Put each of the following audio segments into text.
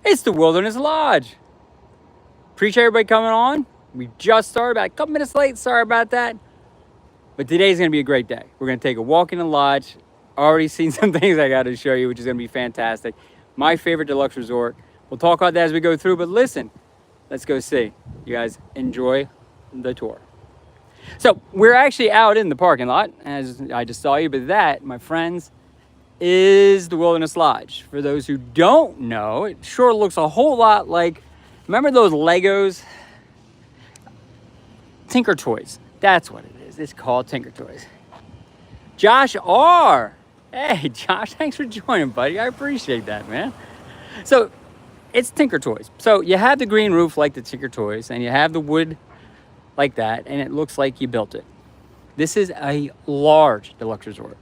It's the Wilderness Lodge. Appreciate everybody coming on. We just started about a couple minutes late. Sorry about that. But today's going to be a great day. We're going to take a walk in the lodge. Already seen some things I got to show you, which is going to be fantastic. My favorite deluxe resort. We'll talk about that as we go through. But listen, let's go see. You guys enjoy the tour. So we're actually out in the parking lot, as I just saw you. But that, my friends, is the Wilderness Lodge. For those who don't know, it sure looks a whole lot like, remember those Legos? Tinker Toys. That's what it is. It's called Tinker Toys. Josh R. Hey, Josh, thanks for joining, buddy. I appreciate that, man. So it's Tinker Toys. So you have the green roof like the Tinker Toys, and you have the wood like that, and it looks like you built it. This is a large deluxe resort.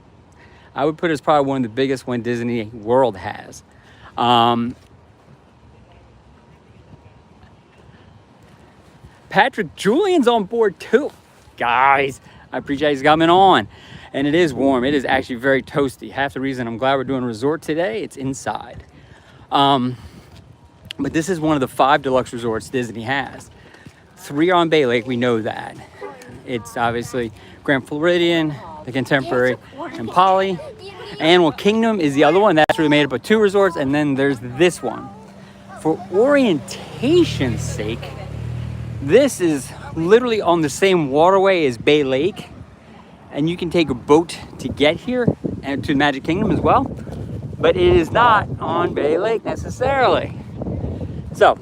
I would put it as probably one of the biggest one Disney World has. Patrick Julian's on board too. Guys, I appreciate he's coming on. And it is warm. It is actually very toasty. Half the reason I'm glad we're doing a resort today, it's inside. But this is one of the 5 deluxe resorts Disney has. 3 are on Bay Lake, we know that. It's obviously Grand Floridian, the Contemporary, and Poly. Animal Kingdom is the other one. That's really made up of 2 resorts, and then there's this one. For orientation's sake, this is literally on the same waterway as Bay Lake, and you can take a boat to get here and to Magic Kingdom as well, but it is not on Bay Lake necessarily. So,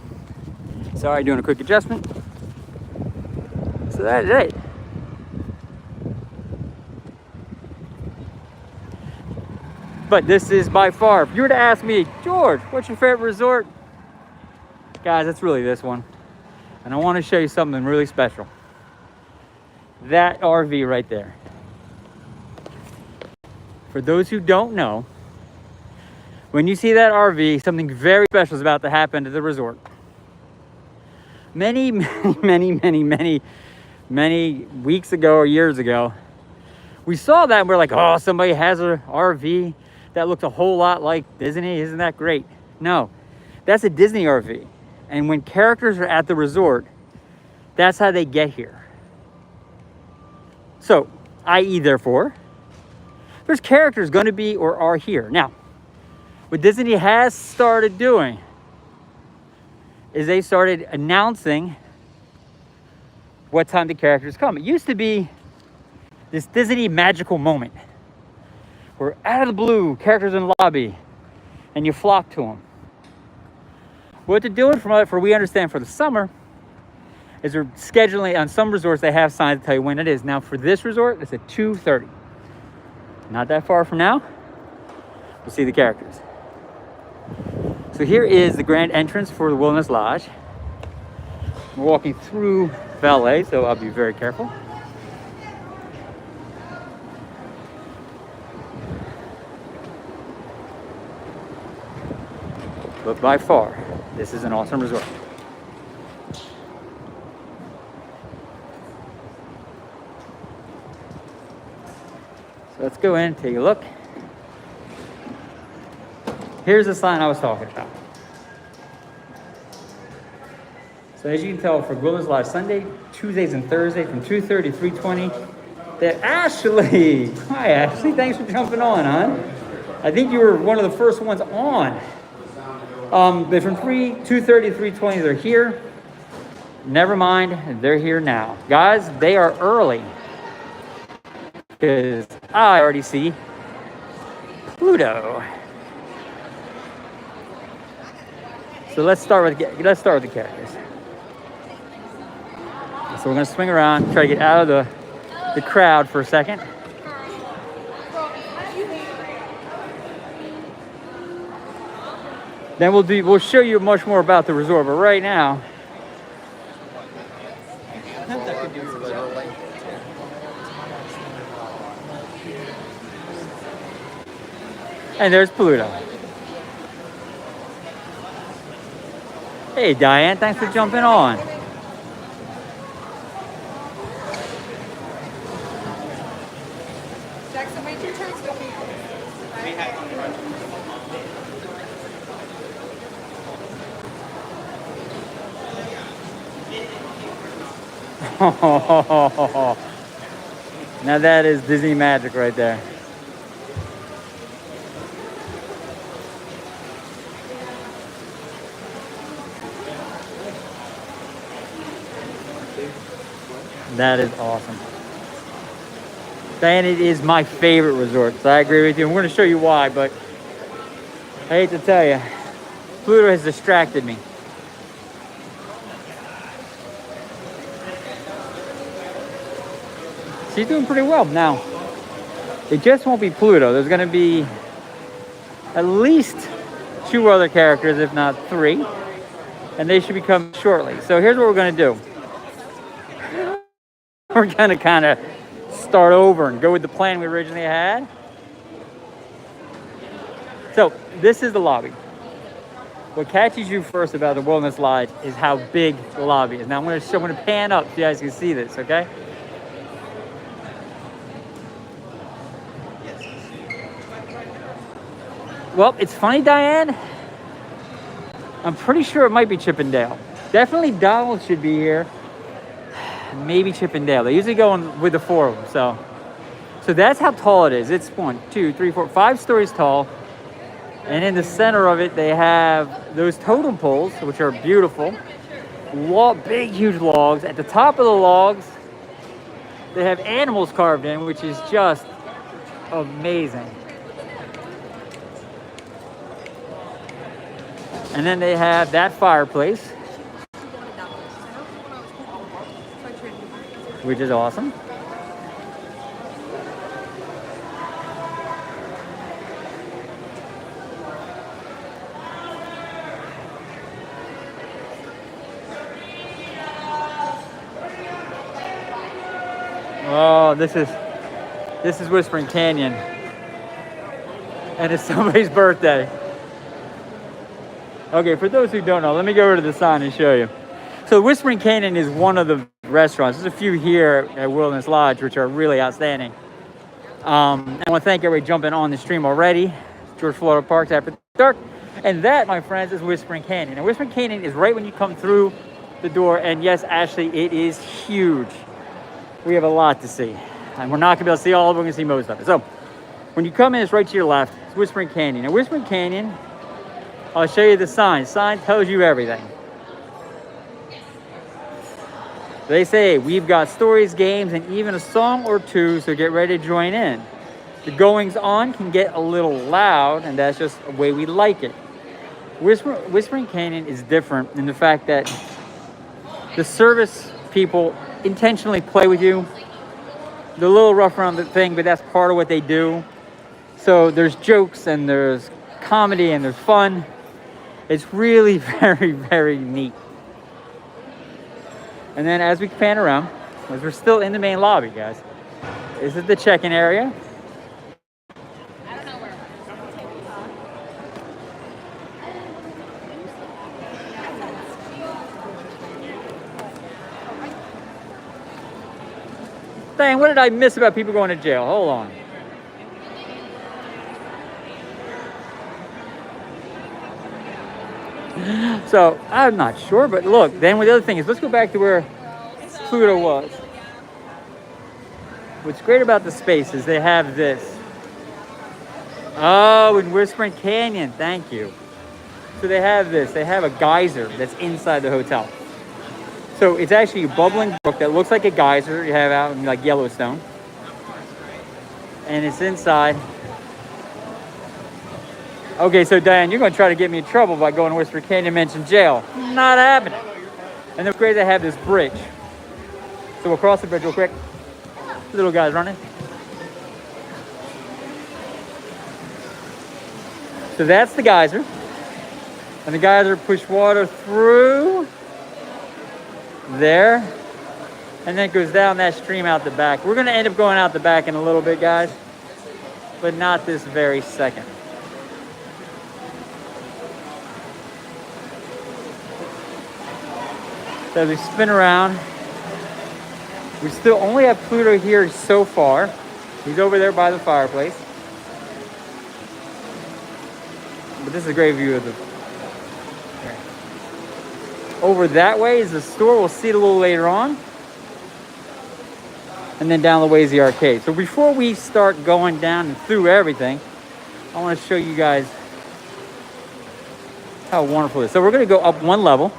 sorry, doing a quick adjustment. So that is it. But this is by far, if you were to ask me, George, what's your favorite resort? Guys, it's really this one. And I want to show you something really special. That RV right there. For those who don't know, when you see that RV, something very special is about to happen to the resort. Many weeks ago or years ago, we saw that and we're like, oh, somebody has an RV that looked a whole lot like Disney. Isn't that great? No, that's a Disney RV. And when characters are at the resort, that's how they get here. So, i.e. therefore, there's characters going to be or are here. Now, what Disney has started doing is they started announcing what time the characters come. It used to be this Disney magical moment where out of the blue, characters in the lobby, and you flock to them. What they're doing for we understand for the summer is they're scheduling, on some resorts they have signs to tell you when it is. Now for this resort, it's at 2:30. Not that far from now, we'll see the characters. So here is the grand entrance for the Wilderness Lodge. We're walking through valet, so I'll be very careful. But by far, this is an awesome resort. So let's go in and take a look. Here's the sign I was talking about. So as you can tell, for Wilderness Lodge Sunday, Tuesdays and Thursdays from 2:30 to 3:20, that Ashley, hi Ashley, thanks for jumping on, huh? I think you were one of the first ones on. But from 2:30 to 3:20, they're here. Never mind, they're here now. Guys, they are early. Because I already see Pluto. So let's start with the characters. So we're gonna swing around, try to get out of the crowd for a second. Then we'll show you much more about the resort, but right now. And there's Pluto. Hey Diane, thanks for jumping on. Jackson, wait your turn. Now that is Disney magic right there. That is awesome. And it is my favorite resort, so I agree with you. I'm going to show you why, but I hate to tell you, Pluto has distracted me. She's doing pretty well now. It just won't be Pluto. There's going to be at least 2 other characters, if not 3, and they should be coming shortly. So here's what we're going to do. We're going to kind of start over and go with the plan we originally had. So this is the lobby. What catches you first about the Wilderness Lodge is how big the lobby is. Now I'm going to pan up so you guys can see this, okay? Well, it's funny, Diane. I'm pretty sure it might be Chippendale. Definitely Donald should be here. Maybe Chippendale. They usually go in with the 4 of them. So that's how tall it is. It's 1, 2, 3, 4, 5 stories tall. And in the center of it, they have those totem poles, which are beautiful. Big, huge logs. At the top of the logs, they have animals carved in, which is just amazing. And then they have that fireplace, which is awesome. Oh, this is Whispering Canyon, and it's somebody's birthday. Okay, for those who don't know, let me go over to the sign and show you. So Whispering Canyon is one of the restaurants. There's a few here at Wilderness Lodge which are really outstanding. I want to thank everybody jumping on the stream already. George Florida Parks After Dark. And that, my friends, is Whispering Canyon. And Whispering Canyon is right when you come through the door. And yes, Ashley, it is huge. We have a lot to see. And we're not going to be able to see all of it. We're going to see most of it. So when you come in, it's right to your left. It's Whispering Canyon. And Whispering Canyon, I'll show you the sign. The sign tells you everything. They say, we've got stories, games, and even a song or two, so get ready to join in. The goings on can get a little loud, and that's just the way we like it. Whispering Canyon is different in the fact that the service people intentionally play with you. They're a little rough around the thing, but that's part of what they do. So there's jokes, and there's comedy, and there's fun. It's really very, very neat. And then as we pan around, as we're still in the main lobby, guys, this is the check-in area. I don't know where. Dang, what did I miss about people going to jail? Hold on. So, I'm not sure, but look, then the other thing is, let's go back to where Pluto was. What's great about the space is they have this. Oh, in Whispering Canyon, thank you. So they have this, they have a geyser that's inside the hotel. So it's actually a bubbling brook that looks like a geyser you have out in like Yellowstone. And it's inside. Okay, so Diane, you're going to try to get me in trouble by going to Whispering Canyon and mention jail. Not happening. And then great, they have this bridge. So we'll cross the bridge real quick. Little guy's running. So that's the geyser. And the geyser push water through there. And then it goes down that stream out the back. We're going to end up going out the back in a little bit, guys. But not this very second. So as we spin around, we still only have Pluto here so far. He's over there by the fireplace. But this is a great view of the... Over that way is the store. We'll see it a little later on. and then down the way is the arcade. So before we start going down and through everything, I want to show you guys how wonderful it is. So we're going to go up one level.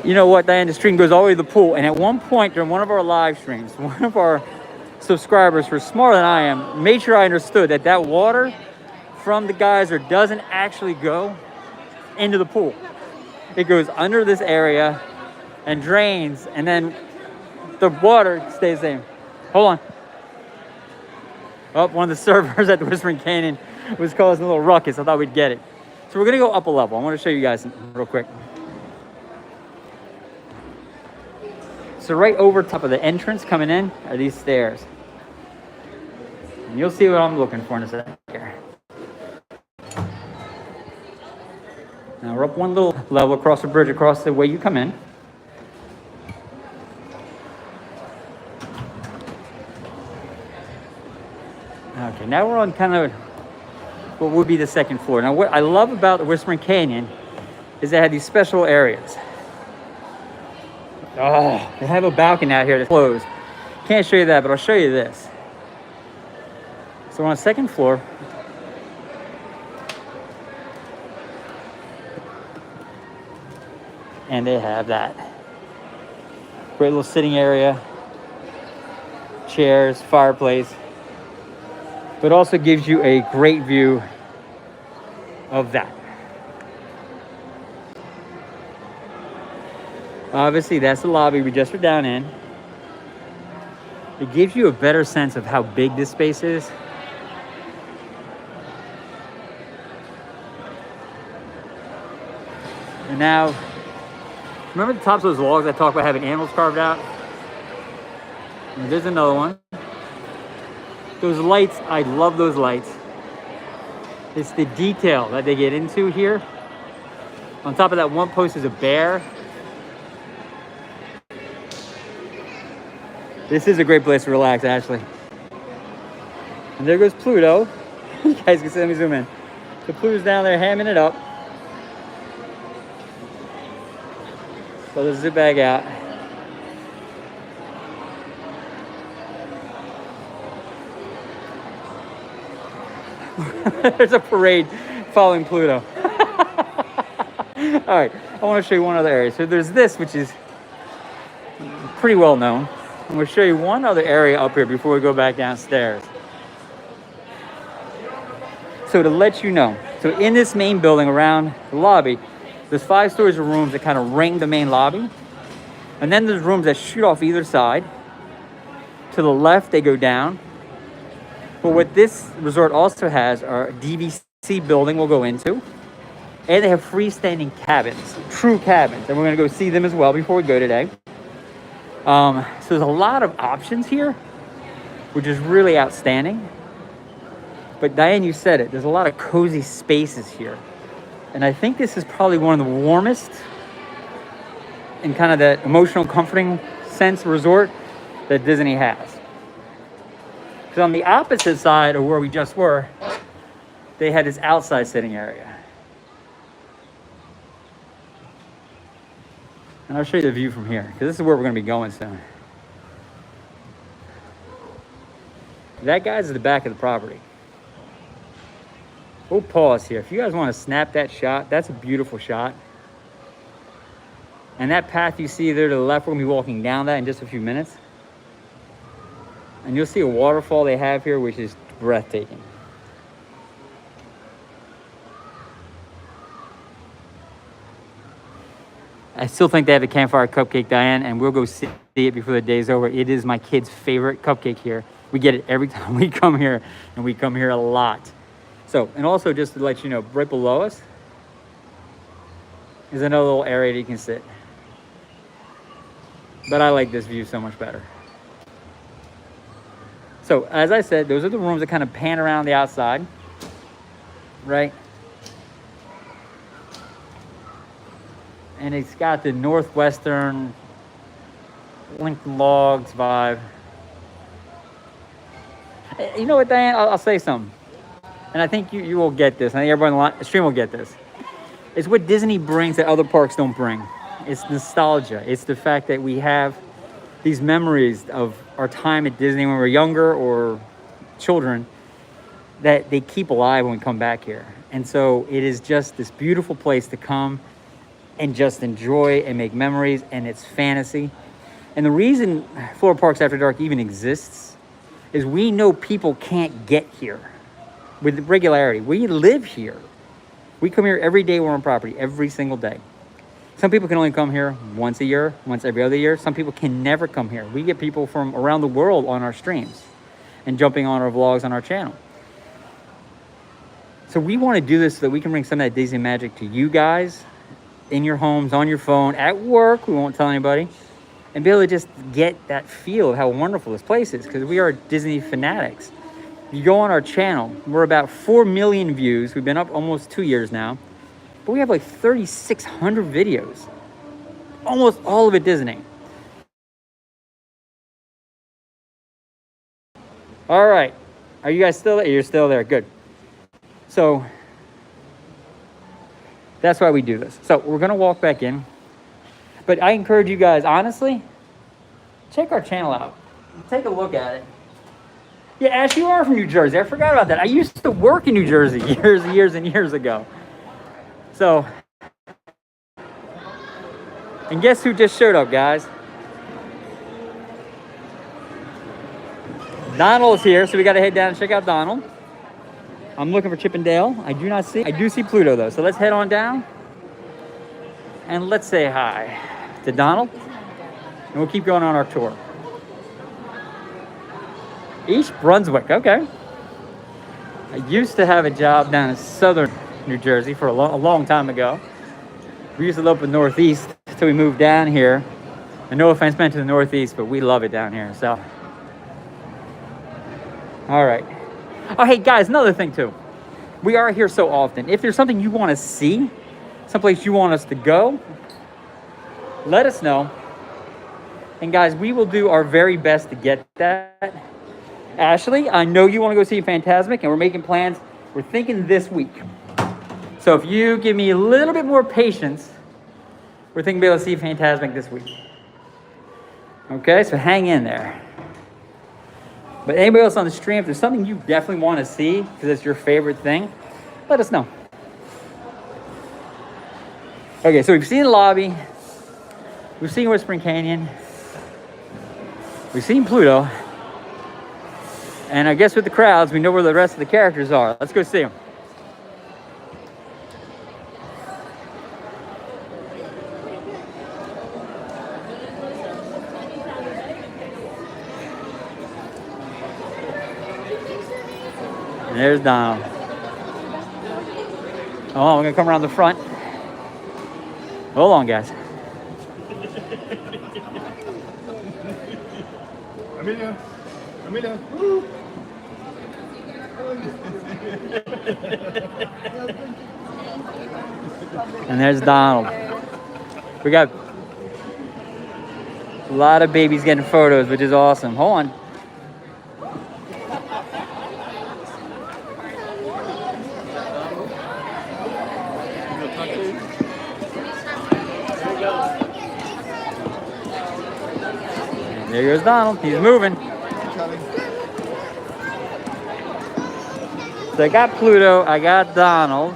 You know what, Diane, the stream goes all the way to the pool. And at one point during one of our live streams, one of our subscribers, who are smarter than I am, made sure I understood that that water from the geyser doesn't actually go into the pool. It goes under this area and drains, and then the water stays there. Hold on. Oh, one of the servers at the Whispering Canyon was causing a little ruckus. I thought we'd get it. So we're gonna go up a level. I want to show you guys real quick. So right over top of the entrance coming in are these stairs. And you'll see what I'm looking for in a second here. Now we're up one little level across the bridge, across the way you come in. Okay, now we're on kind of what would be the second floor. Now what I love about the Whispering Canyon is they have these special areas. Oh, they have a balcony out here that's closed. Can't show you that, but I'll show you this. So we're on the second floor. And they have that. Great little sitting area. Chairs, fireplace. But also gives you a great view of that. Obviously, that's the lobby we just were down in. It gives you a better sense of how big this space is. And now, remember the tops of those logs I talked about having animals carved out? And there's another one. Those lights, I love those lights. It's the detail that they get into here. On top of that one post is a bear. This is a great place to relax, actually. And there goes Pluto. You guys can see, let me zoom in. So Pluto's down there hamming it up. So let's zip back out. There's a parade following Pluto. All right, I want to show you one other area. So there's this, which is pretty well known. I'm going to show you one other area up here before we go back downstairs. So to let you know, so in this main building around the lobby, there's 5 stories of rooms that kind of ring the main lobby. And then there's rooms that shoot off either side. To the left, they go down. But what this resort also has are a DVC building we'll go into. And they have freestanding cabins, true cabins. And we're going to go see them as well before we go today. So there's a lot of options here, which is really outstanding. But Diane, you said it, there's a lot of cozy spaces here. And I think this is probably one of the warmest in kind of that emotional, comforting sense resort that Disney has. Because on the opposite side of where we just were, they had this outside sitting area. And I'll show you the view from here, because this is where we're going to be going soon. That, guys, is the back of the property. We'll pause here. If you guys want to snap that shot, that's a beautiful shot. And that path you see there to the left, we're going to be walking down that in just a few minutes. And you'll see a waterfall they have here, which is breathtaking. I still think they have the campfire cupcake, Diane, and we'll go see it before the day's over. It is my kid's favorite cupcake here. We get it every time we come here, and we come here a lot. So, and also just to let you know, right below us is another little area that you can sit. But I like this view so much better. So, as I said, those are the rooms that kind of pan around the outside, right? And it's got the Northwestern Lincoln Logs vibe. You know what, Diane? I'll say something. And I think you will get this. I think everybody on the stream will get this. It's what Disney brings that other parks don't bring. It's nostalgia. It's the fact that we have these memories of our time at Disney when we were younger or children that they keep alive when we come back here. And so it is just this beautiful place to come and just enjoy and make memories, and it's fantasy. And the reason Florida Parks After Dark even exists is we know people can't get here with regularity. We live here. We come here every day we're on property, every single day. Some people can only come here once a year, once every other year. Some people can never come here. We get people from around the world on our streams and jumping on our vlogs on our channel. So we want to do this so that we can bring some of that Disney magic to you guys in your homes, on your phone, at work. We won't tell anybody. And be able to just get that feel of how wonderful this place is, because we are Disney fanatics. You go on our channel, we're about 4 million views. We've been up almost 2 years now. But we have like 3,600 videos. Almost all of it Disney. All right. Are you guys still there? You're still there. Good. So that's why we do this. So we're going to walk back in. But I encourage you guys, honestly, check our channel out. Take a look at it. Yeah, Ash, you are from New Jersey. I forgot about that. I used to work in New Jersey years and years and years ago. So, and guess who just showed up, guys? Donald's here, so we got to head down and check out Donald. I'm looking for Chip and Dale. I do see Pluto though. So let's head on down and let's say hi to Donald, and we'll keep going on our tour. East Brunswick, okay. I used to have a job down in southern New Jersey for a long time ago. We used to live up in the Northeast until we moved down here. And no offense meant to the Northeast, but we love it down here, so. All right. Oh, hey guys, another thing too. We are here so often. If there's something you want to see, someplace you want us to go, let us know. And guys, we will do our very best to get that. Ashley, I know you want to go see Fantasmic, and we're making plans. We're thinking this week. So if you give me a little bit more patience, we're thinking we'll be able to see Fantasmic this week. Okay, so hang in there. But anybody else on the stream, if there's something you definitely want to see, because it's your favorite thing, let us know. Okay, so we've seen the lobby. We've seen Whispering Canyon. We've seen Pluto. And I guess with the crowds, we know where the rest of the characters are. Let's go see them. And there's Donald. Oh, we're gonna come around the front. Hold on, guys. Amelia. Amelia. And there's Donald. We got a lot of babies getting photos, which is awesome. Hold on. And there goes Donald. He's moving. So I got Pluto, I got Donald.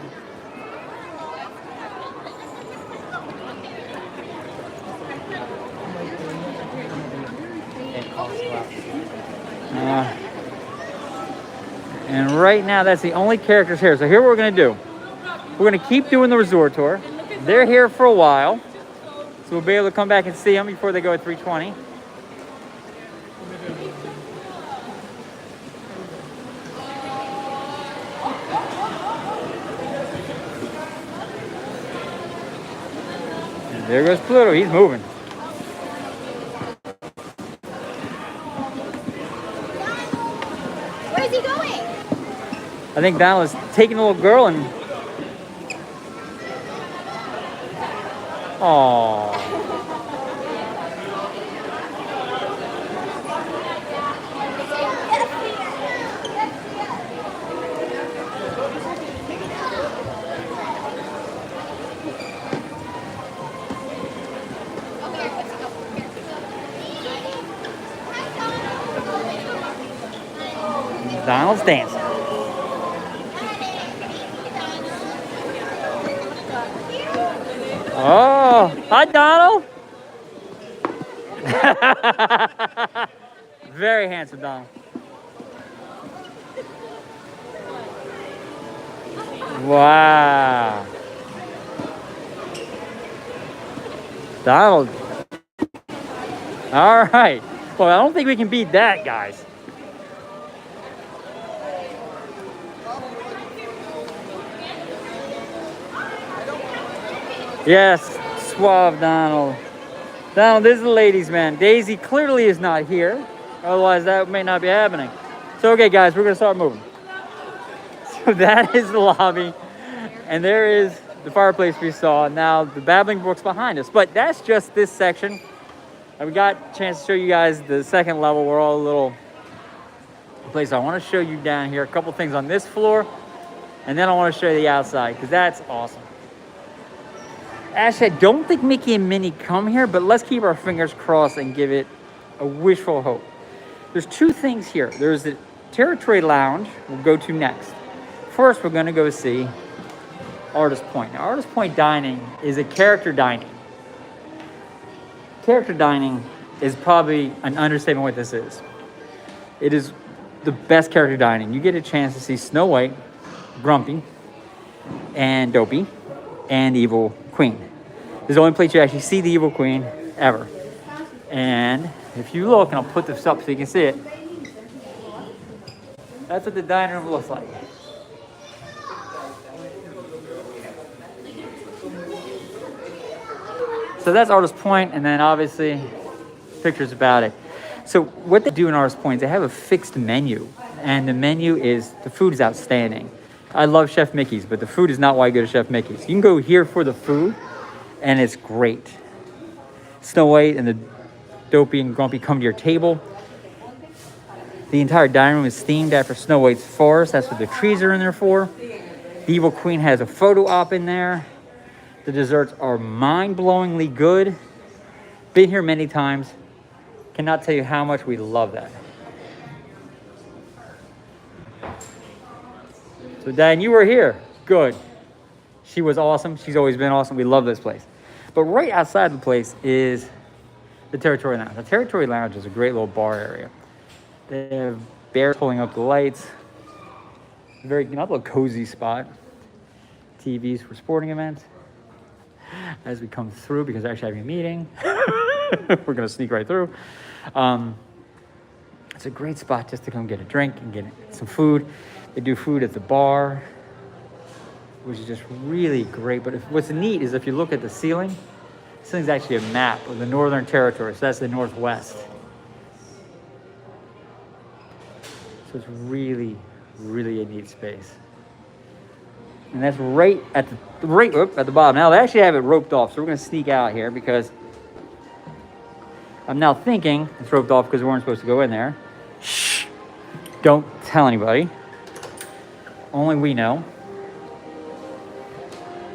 And right now, that's the only characters here. So here what we're gonna do. We're gonna keep doing the resort tour. They're here for a while. So we'll be able to come back and see them before they go at 3:20. And there goes Pluto, he's moving. Where's he going? I think Donald is taking the little girl and... Aww. Donald's dancing. Oh, hi, Donald. Very handsome, Donald. Wow. Donald. All right. Well, I don't think we can beat that, guys. Yes, suave Donald. Donald, this is the ladies' man. Daisy clearly is not here. Otherwise, that may not be happening. So, okay, guys, we're going to start moving. So that is the lobby. And there is the fireplace we saw. Now, the Babbling Brook's behind us. But that's just this section. And we got a chance to show you guys the second level. We're all a little place. I want to show you down here a couple things on this floor. And then I want to show you the outside, because that's awesome. Actually, I don't think Mickey and Minnie come here, but let's keep our fingers crossed and give it a wishful hope. There's two things here. There's the Territory Lounge we'll go to next. First, we're going to go see Artist Point. Now, Artist Point dining is a character dining. Character dining is probably an understatement what this is. It is the best character dining. You get a chance to see Snow White, Grumpy, and Dopey, and the Evil Queen. This is the only place you actually see the Evil Queen ever. And if you look, and I'll put this up so you can see it, that's what the dining room looks like. So that's Artist Point, and then obviously pictures about it. So what they do in Artist Point is they have a fixed menu, and the menu is, the food is outstanding. I love Chef Mickey's, but the food is not why I go to Chef Mickey's. You can go here for the food, and it's great. Snow White and the Dopey and Grumpy come to your table. The entire dining room is themed after Snow White's forest. That's what the trees are in there for. The Evil Queen has a photo op in there. The desserts are mind-blowingly good. Been here many times. Cannot tell you how much we love that. So Dan, you were here. Good. She was awesome. She's always been awesome. We love this place. But right outside the place is the Territory Lounge. The Territory Lounge is a great little bar area. They have bears pulling up the lights. Very, not a little cozy spot. TVs for sporting events. As we come through, because they're actually having a meeting. We're going to sneak right through. It's a great spot just to come get a drink and get some food. They do food at the bar, which is just really great. But what's neat is if you look at the ceiling, the ceiling's actually a map of the Northern Territory. So that's the Northwest. So it's really, really a neat space. And that's right at the bottom. Now they actually have it roped off, so we're going to sneak out here because I'm now thinking it's roped off because we weren't supposed to go in there. Shh! Don't tell anybody. Only we know.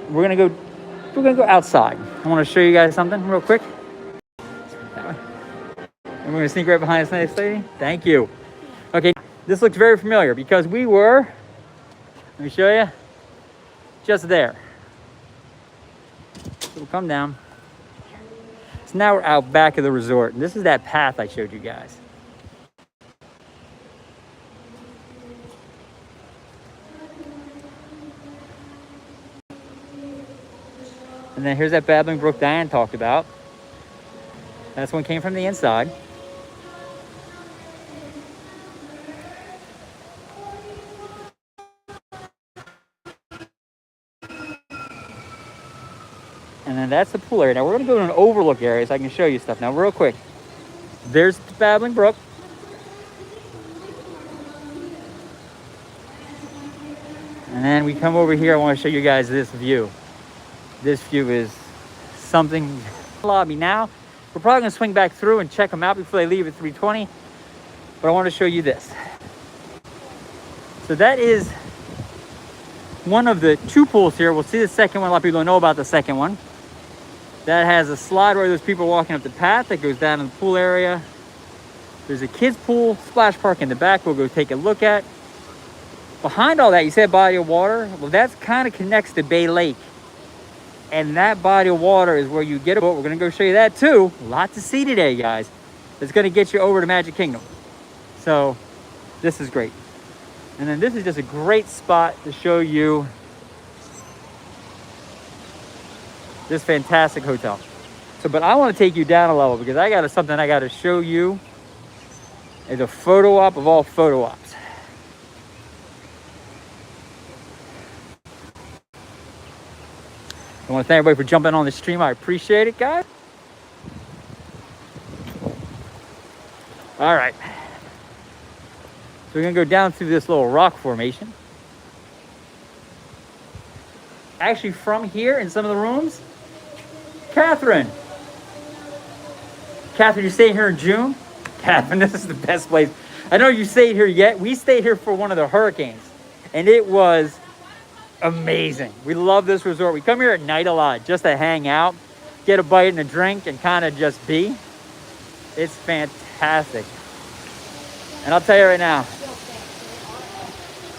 We're gonna go outside. I want to show you guys something real quick. And we're gonna sneak right behind this nice lady. Thank you. Okay, this looks very familiar because we were. Let me show you. Just there. So we'll come down. So now we're out back of the resort. And this is that path I showed you guys. And then here's that Babbling Brook Diane talked about. That's one came from the inside. And then that's the pool area. Now we're gonna go to an overlook area so I can show you stuff. Now real quick, there's the Babbling Brook. And then we come over here, I wanna show you guys this view. This view is something. Lobby now. We're probably gonna swing back through and check them out before they leave at 3:20. But I want to show you this. So that is one of the two pools here. We'll see the second one. A lot of people don't know about the second one. That has a slide where there's people walking up the path that goes down in the pool area. There's a kids pool, splash park in the back we'll go take a look at. Behind all that, you said body of water. Well, that's kind of connects to Bay Lake. And that body of water is where you get a boat. We're going to go show you that too. Lots to see today, guys. It's going to get you over to Magic Kingdom. So this is great. And then this is just a great spot to show you this fantastic hotel. So, but I want to take you down a level because I got something I got to show you. It's a photo op of all photo ops. I want to thank everybody for jumping on the stream. I appreciate it, guys. All right. So we're going to go down through this little rock formation. Actually, from here in some of the rooms, Catherine, you stayed here in June? Catherine, this is the best place. I know you stayed here yet. We stayed here for one of the hurricanes, and it was amazing. We love this resort. We come here at night a lot just to hang out, get a bite and a drink, and kind of just be. It's fantastic. And I'll tell you right now,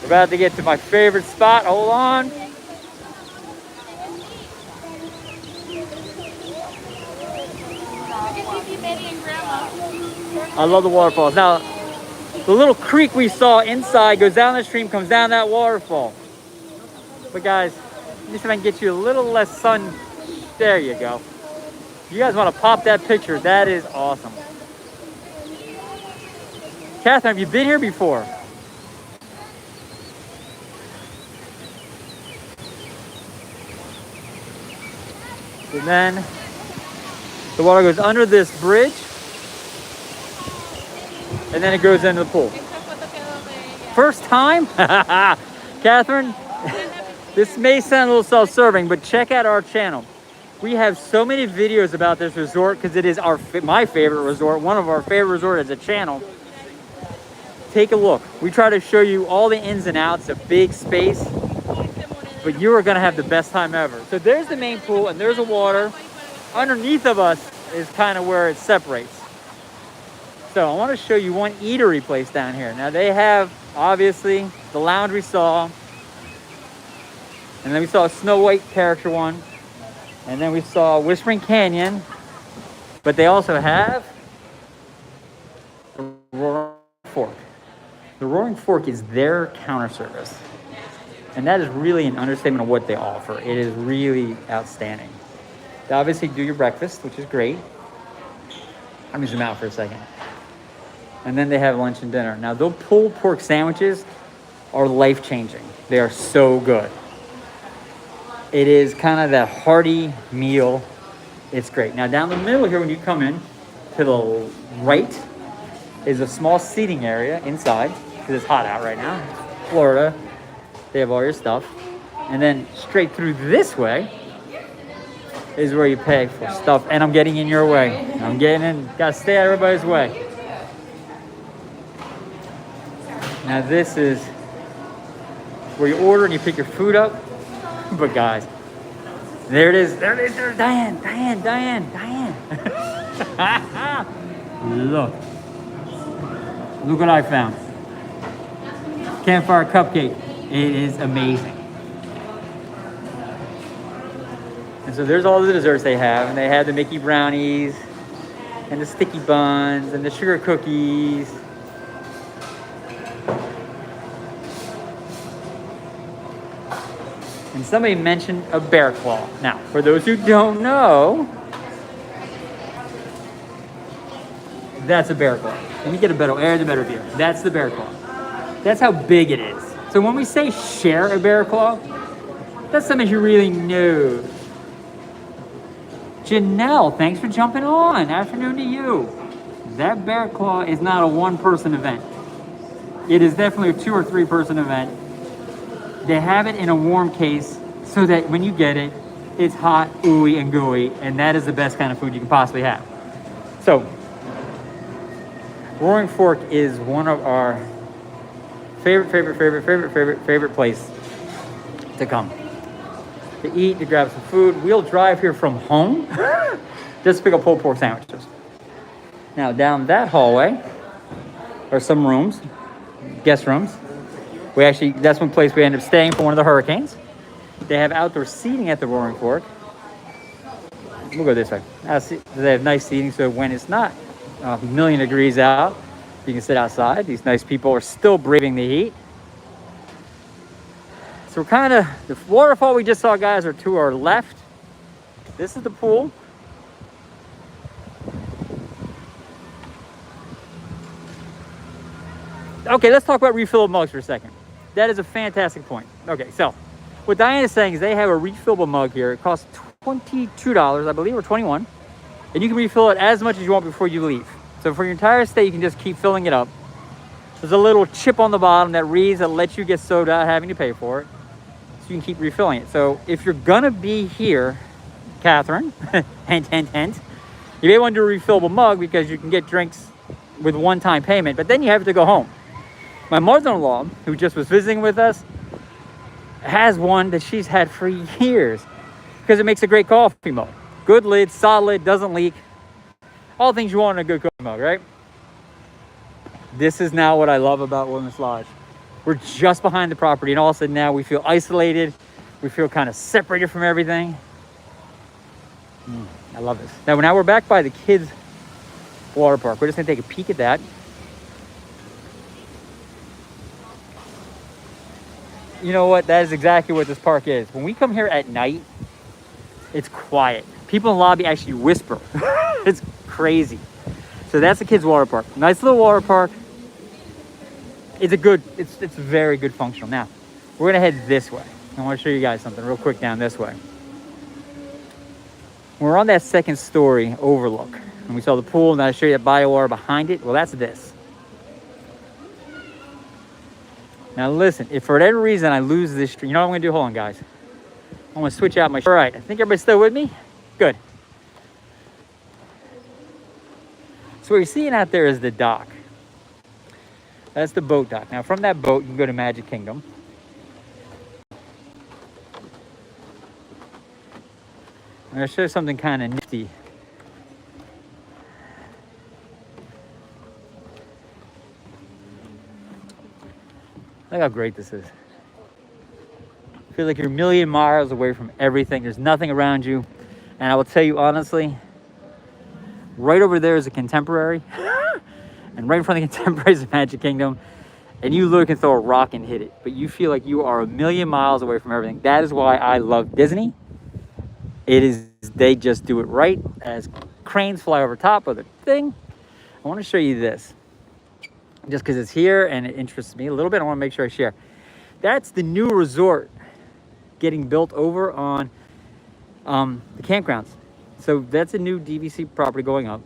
we're about to get to my favorite spot. Hold on. I love the waterfalls. Now, the little creek we saw inside goes down the stream, comes down that waterfall. But guys, let me see if I can get you a little less sun. There you go. You guys want to pop that picture? That is awesome. Catherine, have you been here before? And then the water goes under this bridge. And then it goes into the pool. First time? Catherine, this may sound a little self-serving, but check out our channel. We have so many videos about this resort because it is my favorite resort, one of our favorite resorts as a channel. Take a look. We try to show you all the ins and outs of big space, but you are going to have the best time ever. So there's the main pool and there's the water. Underneath of us is kind of where it separates. So I want to show you one eatery place down here. Now they have, obviously, the lounge we saw. And then we saw a Snow White character one. And then we saw Whispering Canyon. But they also have the Roaring Fork. The Roaring Fork is their counter service. And that is really an understatement of what they offer. It is really outstanding. They obviously do your breakfast, which is great. Let me zoom out for a second. And then they have lunch and dinner. Now, those pulled pork sandwiches are life-changing. They are so good. It is kind of that hearty meal. It's great. Now, down the middle here, when you come in, to the right is a small seating area inside, because it's hot out right now. Florida. They have all your stuff. And then straight through this way is where you pay for stuff. And I'm getting in your way. I'm getting in. Got to stay out of everybody's way. Now this is where you order and you pick your food up. But guys, there it is. There's Diane. Look what I found. Campfire cupcake. It is amazing. And so there's all the desserts they have. And they have the Mickey brownies and the sticky buns and the sugar cookies. And somebody mentioned a bear claw. Now, for those who don't know, that's a bear claw. Let me get a better view. That's the bear claw. That's how big it is. So when we say share a bear claw, that's something you really know. Janelle, thanks for jumping on. Afternoon to you. That bear claw is not a one-person event. It is definitely a 2 or 3 person event. They have it in a warm case so that when you get it, it's hot, ooey, and gooey, and that is the best kind of food you can possibly have. So, Roaring Fork is one of our favorite place to come. To eat, to grab some food. We'll drive here from home just to pick up pulled pork sandwiches. Now, down that hallway are some rooms, guest rooms. That's one place we ended up staying for one of the hurricanes. They have outdoor seating at the Roaring Fork. We'll go this way. They have nice seating, so when it's not a million degrees out, you can sit outside. These nice people are still braving the heat. So the waterfall we just saw, guys, are to our left. This is the pool. Okay, let's talk about refillable mugs for a second. That is a fantastic point. Okay, so what Diane is saying is they have a refillable mug here. It costs $22, I believe, or $21. And you can refill it as much as you want before you leave. So for your entire stay, you can just keep filling it up. There's a little chip on the bottom that reads that lets you get soda without having to pay for it. So you can keep refilling it. So if you're gonna be here, Catherine, hint, hint, hint, you may want to do a refillable mug because you can get drinks with one-time payment, but then you have to go home. My mother-in-law, who just was visiting with us, has one that she's had for years because it makes a great coffee mug. Good lid, solid, doesn't leak. All things you want in a good coffee mug, right? This is now what I love about Wilderness Lodge. We're just behind the property, and all of a sudden now we feel isolated. We feel kind of separated from everything. I love this. Now we're back by the kids' water park. We're just gonna take a peek at that. You know what? That is exactly what this park is. When we come here at night, it's quiet. People in the lobby actually whisper. It's crazy. So that's the kids' water park. Nice little water park. It's very good functional. Now, we're gonna head this way. I wanna show you guys something real quick down this way. We're on that second story overlook. And we saw the pool, and I show you that body of water behind it. Well, that's this. Now listen, if for whatever reason I lose this stream, you know what I'm gonna do? Hold on, guys. I'm gonna switch out my, all right, I think everybody's still with me? Good. So what you're seeing out there is the dock. That's the boat dock. Now from that boat, you can go to Magic Kingdom. I'm gonna show you something kind of nifty. Look how great this is. I feel like you're a million miles away from everything. There's nothing around you. And I will tell you honestly, right over there is a Contemporary. And right in front of the Contemporary is the Magic Kingdom. And you literally can throw a rock and hit it. But you feel like you are a million miles away from everything. That is why I love Disney. They just do it right. As cranes fly over top of the thing. I want to show you this. Just because it's here and it interests me a little bit, I want to make sure I share. That's the new resort getting built over on the campgrounds. So that's a new DVC property going up.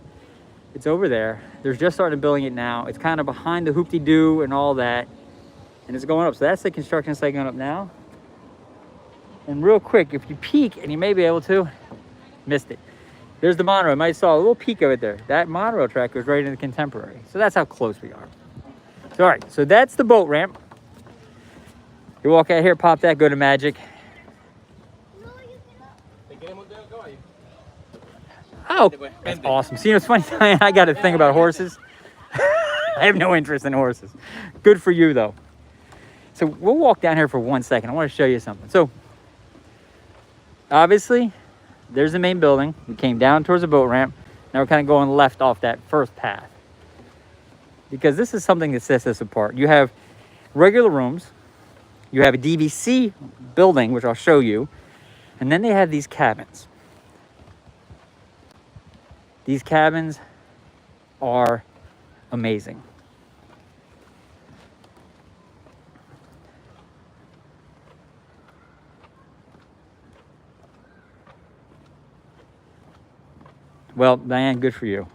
It's over there. They're just starting building it now. It's kind of behind the hoop-de-doo and all that. And it's going up. So that's the construction site going up now. And real quick, if you peek, and you may be able to, missed it. There's the monorail. You might saw a little peek of it there. That monorail track goes right into the Contemporary. So that's how close we are. So, all right, so that's the boat ramp. You walk out here, pop that, go to Magic. Oh, that's awesome. See, it's funny, I got a thing about horses. I have no interest in horses. Good for you, though. So we'll walk down here for 1 second. I want to show you something. So, obviously, there's the main building. We came down towards the boat ramp. Now we're kind of going left off that first path. Because this is something that sets us apart. You have regular rooms. You have a DVC building, which I'll show you. And then they have these cabins. These cabins are amazing. Well, Diane, good for you.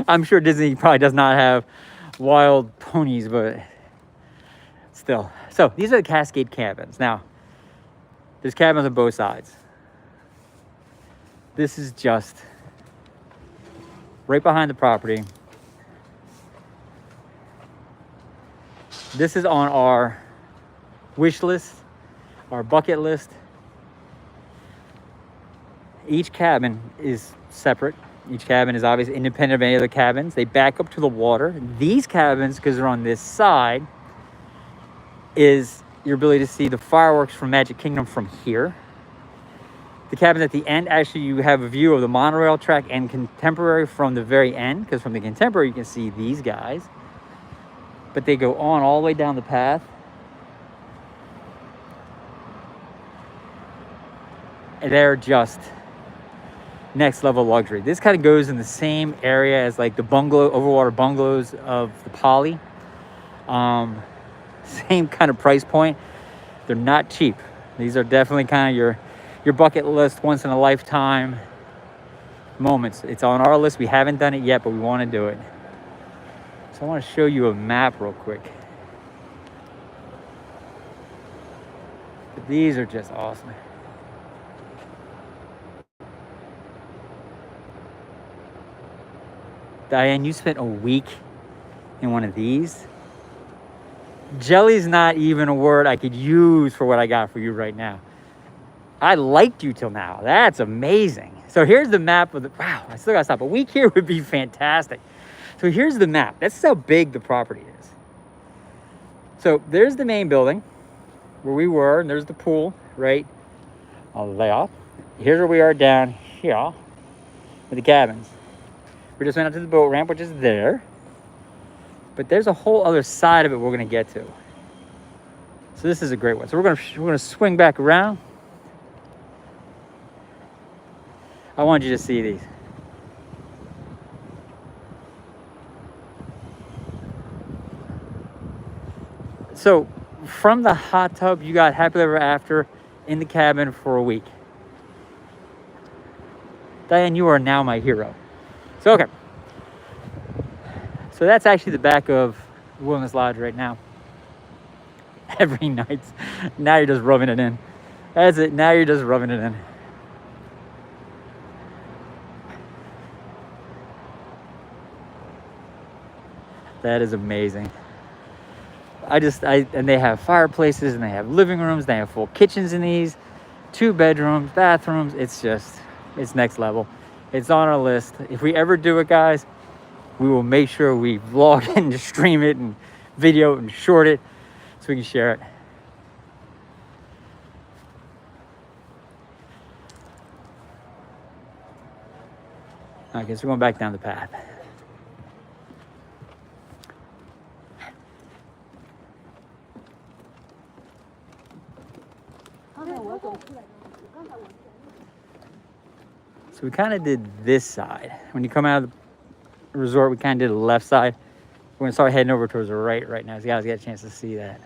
I'm sure Disney probably does not have wild ponies, but still. So these are the Cascade cabins. Now, there's cabins on both sides. This is just right behind the property. This is on our wish list, our bucket list. Each cabin is separate. Each cabin is obviously independent of any other cabins. They back up to the water. These cabins, because they're on this side, is your ability to see the fireworks from Magic Kingdom from here. The cabins at the end, actually, you have a view of the monorail track and Contemporary from the very end, because from the Contemporary, you can see these guys. But they go on all the way down the path. And they're just next level luxury. This kind of goes in the same area as like the bungalow, overwater bungalows of the Poly. Same kind of price point. They're not cheap. These are definitely kind of your bucket list, once in a lifetime moments. It's on our list. We haven't done it yet, but we want to do it. So I want to show you a map real quick. But these are just awesome. Diane, you spent a week in one of these. Jelly's not even a word I could use for what I got for you right now. I liked you till now. That's amazing. So here's the map of the, wow, I still gotta stop. A week here would be fantastic. So here's the map. That's how big the property is. So there's the main building where we were, and there's the pool right on there. Here's where we are down here with the cabins. We just went out to the boat ramp, which is there. But there's a whole other side of it we're gonna get to. So this is a great one. So we're gonna swing back around. I want you to see these. So from the hot tub, you got happily ever after in the cabin for a week. Diane, you are now my hero. So, okay. So that's actually the back of the Wilderness Lodge right now. Every night. Now you're just rubbing it in. That's it. Now you're just rubbing it in. That is amazing. And they have fireplaces, and they have living rooms, they have full kitchens in these, 2 bedrooms, bathrooms. It's next level. It's on our list. If we ever do it, guys, we will make sure we vlog it and stream it and video it and short it so we can share it. Okay, so we're going back down the path. So we kind of did this side. When you come out of the resort, we kind of did the left side. We're gonna start heading over towards the right now, so you guys get a chance to see that.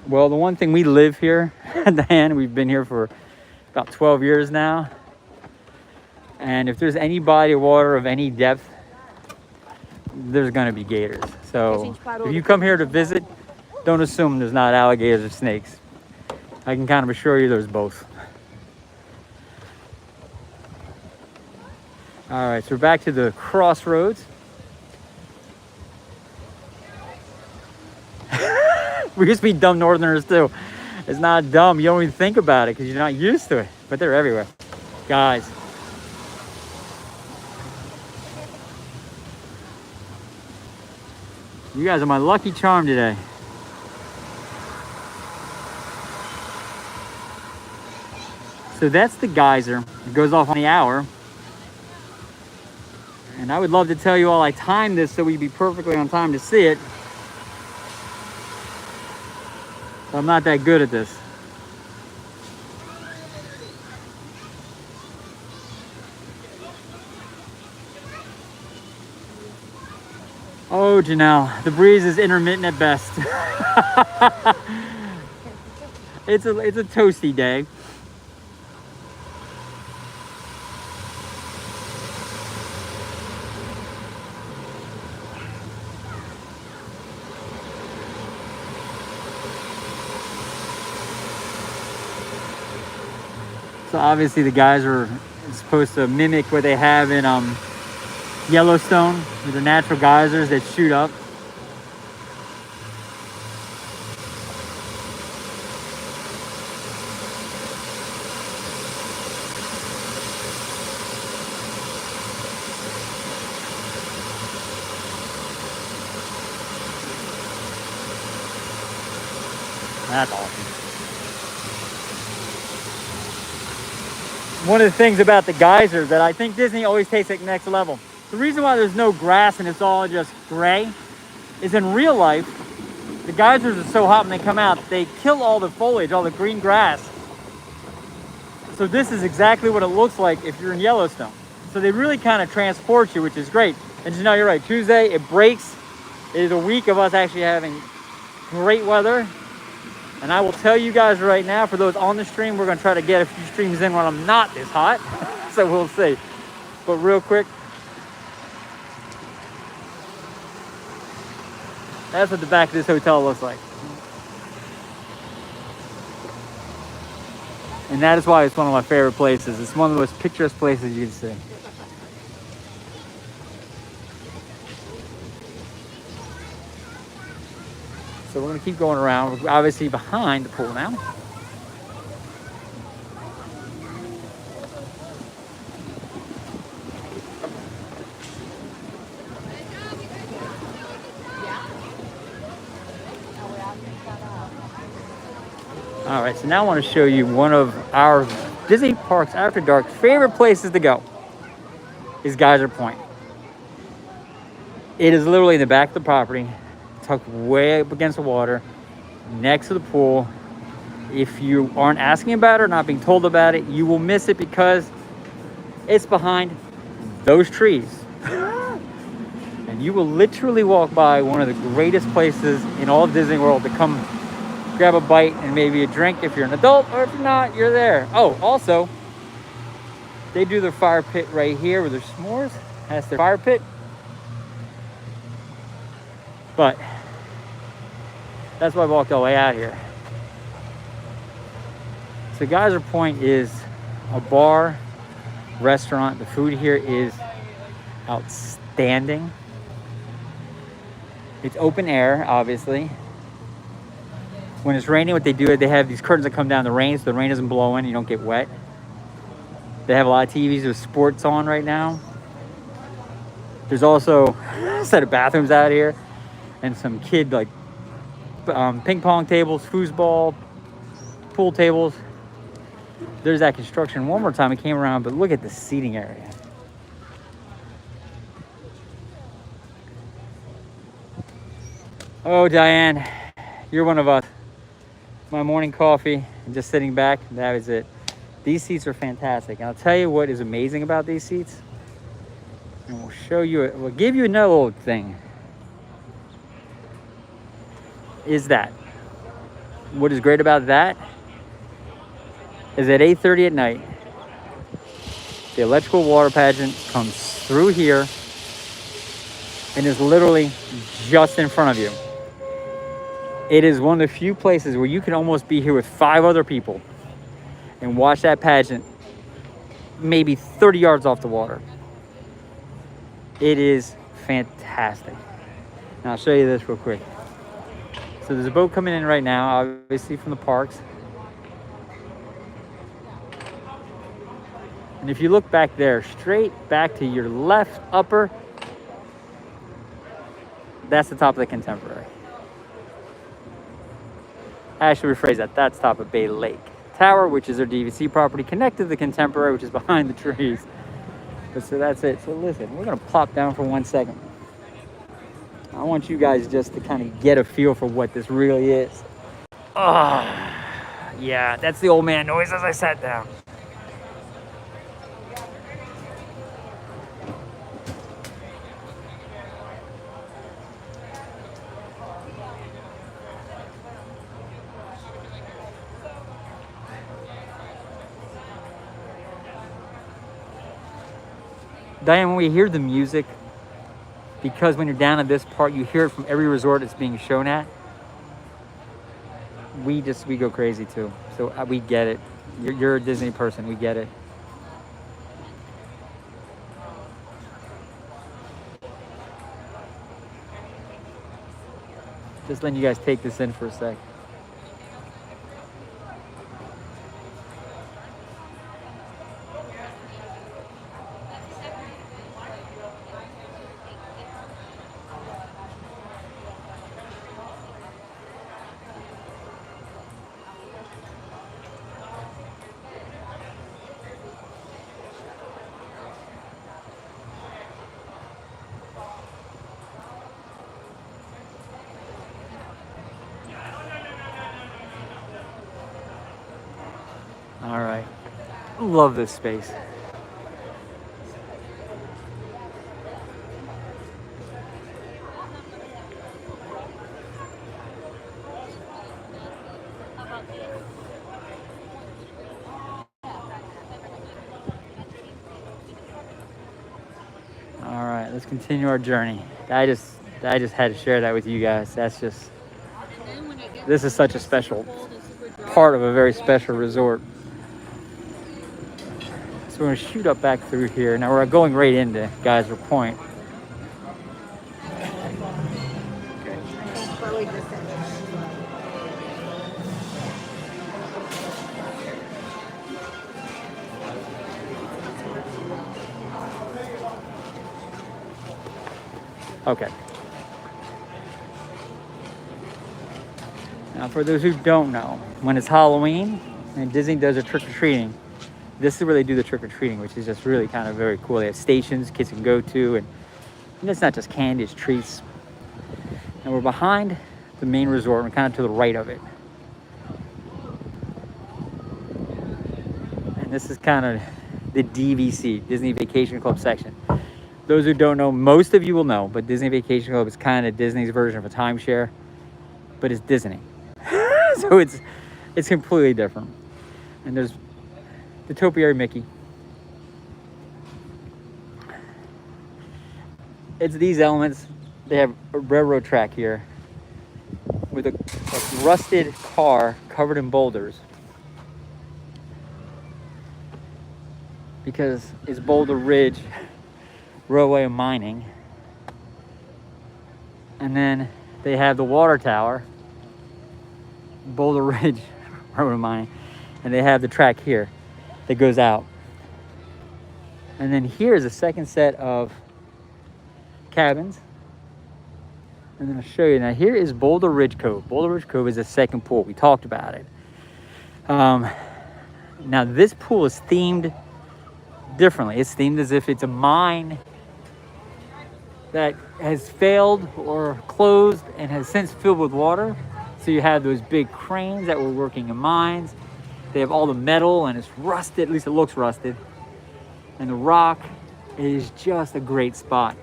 Well, the one thing, we live here, Diane, we've been here for about 12 years now. And if there's any body of water of any depth, there's gonna be gators. So if you come here to visit, don't assume there's not alligators or snakes. I can kind of assure you there's both. All right, so we're back to the crossroads. We used to be dumb northerners too. It's not dumb. You don't even think about it because you're not used to it. But they're everywhere. Guys. You guys are my lucky charm today. So that's the geyser. It goes off on the hour. And I would love to tell you all I timed this so we'd be perfectly on time to see it. I'm not that good at this. Oh, Janelle, the breeze is intermittent at best. It's a toasty day. So obviously the guys are supposed to mimic what they have in Yellowstone with the natural geysers that shoot up. That's awesome. One of the things about the geysers that I think Disney always takes it next level. The reason why there's no grass and it's all just gray is in real life, the geysers are so hot when they come out, they kill all the foliage, all the green grass. So this is exactly what it looks like if you're in Yellowstone. So they really kind of transport you, which is great. And you know, you're right, Tuesday, it breaks. It is a week of us actually having great weather. And I will tell you guys right now, for those on the stream, we're gonna try to get a few streams in when I'm not this hot. So we'll see. But real quick, that's what the back of this hotel looks like. And that is why it's one of my favorite places. It's one of the most picturesque places you can see. So we're gonna keep going around. We're obviously behind the pool now. All right, so now I want to show you one of our Disney Parks After Dark favorite places to go is Geyser Point. It is literally in the back of the property, tucked way up against the water, next to the pool. If you aren't asking about it or not being told about it, you will miss it because it's behind those trees. And you will literally walk by one of the greatest places in all of Disney World to come grab a bite and maybe a drink if you're an adult, or if you're not, you're there. Oh, also, they do their fire pit right here with their s'mores. That's their fire pit. But that's why I walked all the way out here. So Geyser Point is a bar, restaurant. The food here is outstanding. It's open air, obviously. When it's raining, what they do is they have these curtains that come down the rain, so the rain doesn't blow in, you don't get wet. They have a lot of TVs with sports on right now. There's also a set of bathrooms out here and some kid like ping pong tables, foosball, pool tables. There's that construction one more time it came around, but look at the seating area. Oh, Diane, you're one of us. My morning coffee and just sitting back, that is it. These seats are fantastic. And I'll tell you what is amazing about these seats. And we'll show you, we'll give you another little thing. Is that, what is great about that is at 8:30 at night, the electrical water pageant comes through here and is literally just in front of you. It is one of the few places where you can almost be here with 5 other people and watch that pageant maybe 30 yards off the water. It is fantastic. Now I'll show you this real quick. So there's a boat coming in right now, obviously from the parks. And if you look back there, straight back to your left upper, that's the top of the Contemporary. I should rephrase that. That's top of Bay Lake Tower, which is their DVC property, connected to the Contemporary, which is behind the trees. But so that's it. So listen, we're gonna plop down for 1 second. I want you guys just to kind of get a feel for what this really is. Ah, yeah, that's the old man noise as I sat down. Diane, when we hear the music, because when you're down at this part, you hear it from every resort it's being shown at. We go crazy too. So we get it. You're a Disney person. We get it. Just letting you guys take this in for a sec. All right. Love this space. All right, let's continue our journey. I just had to share that with you guys. That's just, this is such a special part of a very special resort. So we're gonna shoot up back through here. Now we're going right into Geyser Point. Okay. Now for those who don't know, when it's Halloween and Disney does a trick-or-treating, this is where they do the trick-or-treating, which is just really kind of very cool. They have stations kids can go to, and it's not just candy, it's treats. And we're behind the main resort, we're kind of to the right of it. And this is kind of the DVC, Disney Vacation Club section. Those who don't know, most of you will know, but Disney Vacation Club is kind of Disney's version of a timeshare, but it's Disney. So it's completely different. And there's the Topiary Mickey. It's these elements. They have a railroad track here with a rusted car covered in boulders, because it's Boulder Ridge Railway and Mining. And then they have the water tower, Boulder Ridge Railway and Mining, and they have the track here that goes out. And then here's a second set of cabins. And then I'll show you. Now here is Boulder Ridge Cove. Boulder Ridge Cove is the second pool. We talked about it. Now this pool is themed differently. It's themed as if it's a mine that has failed or closed and has since filled with water. So you have those big cranes that were working in mines. They have all the metal and it's rusted, at least it looks rusted. And the rock is just a great spot.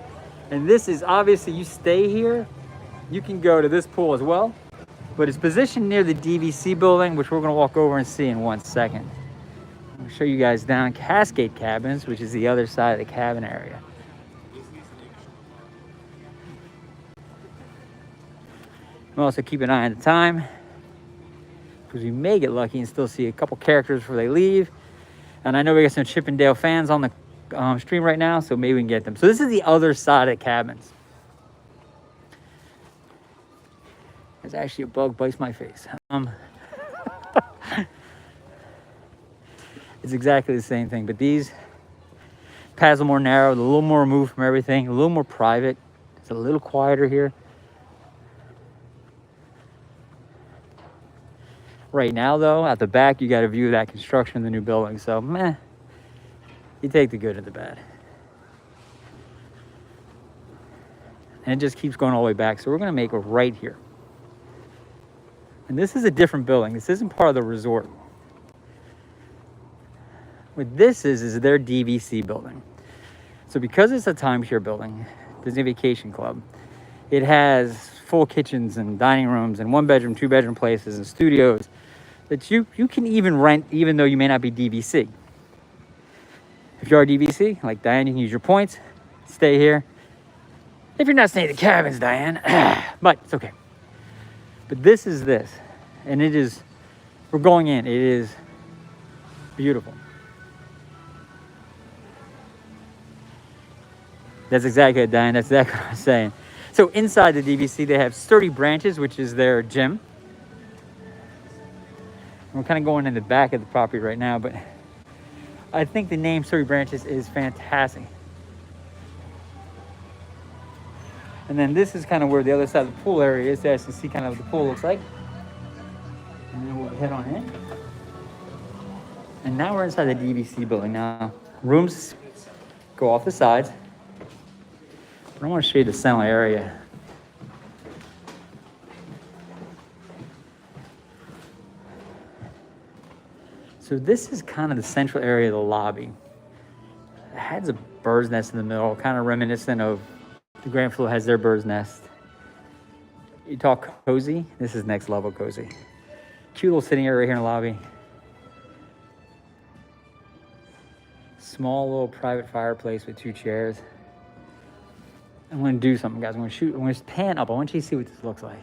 And this is obviously, you stay here, you can go to this pool as well, but it's positioned near the DVC building, which we're gonna walk over and see in 1 second. I'll show you guys down Cascade Cabins, which is the other side of the cabin area. We'll also keep an eye on the time, because we may get lucky and still see a couple characters before they leave. And I know we got some Chippendale fans on the stream right now, so maybe we can get them. So this is the other side of the cabins. There's actually a bug bites my face. It's exactly the same thing, but these paths are more narrow, a little more removed from everything, a little more private. It's a little quieter here. Right now, though, at the back, you got a view of that construction of the new building. So, meh, you take the good and the bad. And it just keeps going all the way back. So we're going to make a right here. And this is a different building. This isn't part of the resort. What this is their DVC building. So because it's a timeshare building, Disney Vacation Club, it has full kitchens and dining rooms and 1-bedroom, 2-bedroom places and studios that you can even rent, even though you may not be DVC. If you are DVC, like Diane, you can use your points, stay here. If you're not staying at the cabins, Diane, but it's okay. But this is this, and it is, we're going in, it is beautiful. That's exactly it, Diane, that's exactly what I'm saying. So inside the DVC, they have sturdy branches, which is their gym. We're kind of going in the back of the property right now, but I think the name Sturdy Branches is fantastic. And then this is kind of where the other side of the pool area is. There you can see kind of what the pool looks like. And then we'll head on in. And now we're inside the DVC building. Now, rooms go off the sides. But I want to show you the central area. So this is kind of the central area of the lobby. It has a bird's nest in the middle, kind of reminiscent of the ground floor has their bird's nest. You talk cozy, this is next level cozy. Cute little sitting area right here in the lobby. Small little private fireplace with 2 chairs. I'm gonna do something, guys. I'm gonna pan up. I want you to see what this looks like.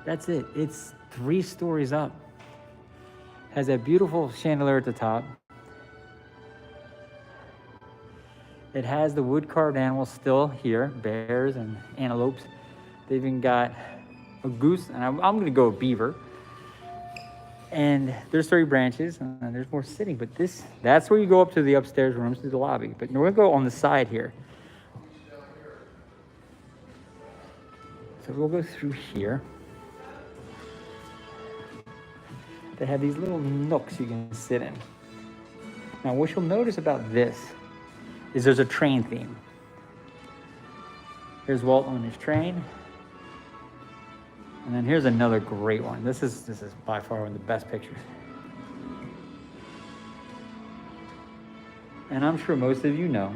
That's it. It's 3 stories up. Has that beautiful chandelier at the top. It has the wood carved animals still here, bears and antelopes. They've even got a goose, and I'm gonna go with beaver. And there's 30 branches, and there's more sitting, but that's where you go up to the upstairs rooms, to the lobby. But we're gonna go on the side here. So we'll go through here. They have these little nooks you can sit in. Now, what you'll notice about this is there's a train theme. Here's Walt on his train. And then here's another great one. This is by far one of the best pictures. And I'm sure most of you know,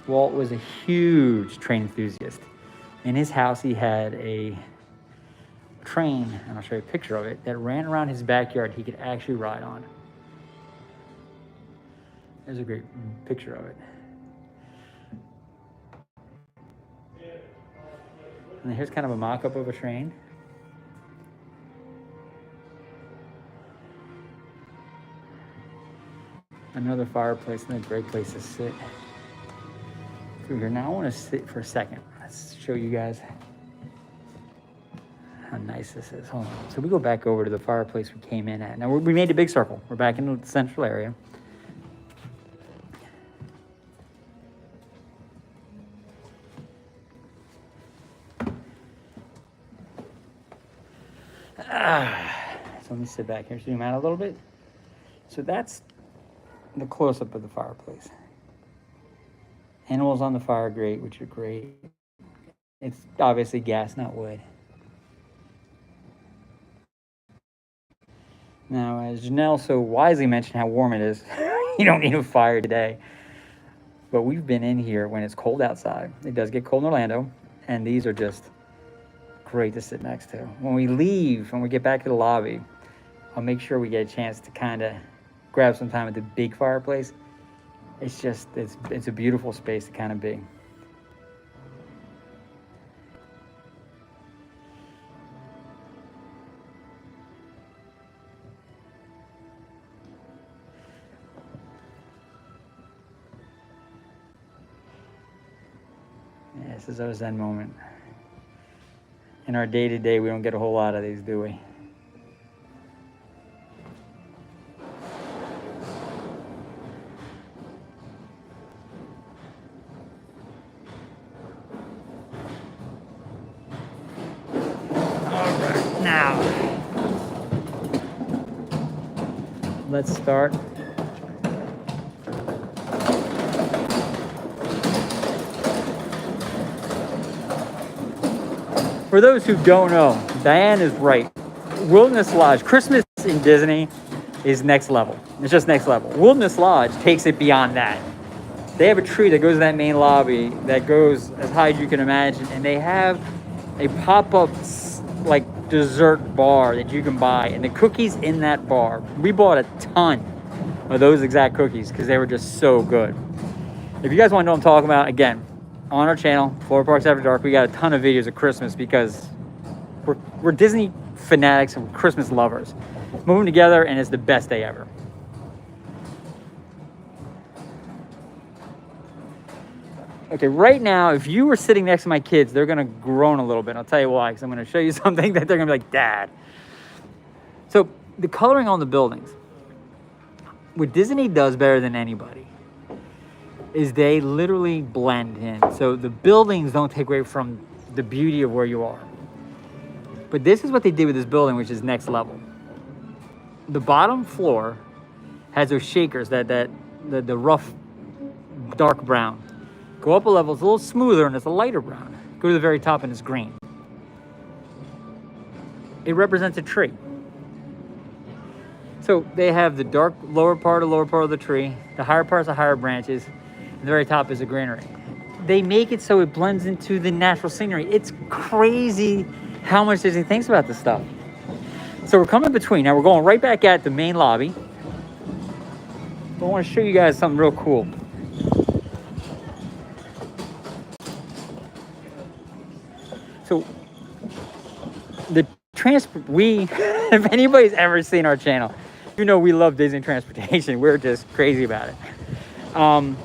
Walt was a huge train enthusiast. In his house, he had a train, and I'll show you a picture of it, that ran around his backyard he could actually ride on. There's a great picture of it. And here's kind of a mock-up of a train. Another fireplace and a great place to sit. Through here. Now I want to sit for a second. Let's show you guys how nice this is. Hold on. So we go back over to the fireplace we came in at. Now we made a big circle. We're back in the central area. So let me sit back here, zoom out a little bit. So that's the close-up of the fireplace. Animals on the fire grate, which are great. It's obviously gas, not wood. Now, as Janelle so wisely mentioned how warm it is, you don't need a fire today. But we've been in here when it's cold outside. It does get cold in Orlando, and these are just great to sit next to. When we leave, when we get back to the lobby, I'll make sure we get a chance to kind of grab some time at the big fireplace. It's just, it's a beautiful space to kind of be. Yeah, this is our Zen moment. In our day-to-day, we don't get a whole lot of these, do we? All right, now, let's start. For those who don't know, Diane is right. Wilderness Lodge, Christmas in Disney is next level. It's just next level. Wilderness Lodge takes it beyond that. They have a tree that goes in that main lobby that goes as high as you can imagine, and they have a pop-up like dessert bar that you can buy, and the cookies in that bar, we bought a ton of those exact cookies because they were just so good. If you guys want to know what I'm talking about, again, on our channel, Florida Parks After Dark, we got a ton of videos of Christmas because we're Disney fanatics and Christmas lovers. Moving together, and it's the best day ever. Okay, right now, if you were sitting next to my kids, they're gonna groan a little bit. I'll tell you why, because I'm gonna show you something that they're gonna be like, Dad. So the coloring on the buildings, what Disney does better than anybody is they literally blend in. So the buildings don't take away from the beauty of where you are. But this is what they did with this building, which is next level. The bottom floor has those shakers, the rough dark brown. Go up a level, it's a little smoother and it's a lighter brown. Go to the very top and it's green. It represents a tree. So they have the dark lower part of the tree, the higher parts are higher branches, and the very top is a greenery. They make it so it blends into the natural scenery. It's crazy how much Disney thinks about this stuff. So we're coming between. Now we're going right back at the main lobby. But I want to show you guys something real cool. So the if anybody's ever seen our channel, you know we love Disney transportation. We're just crazy about it. One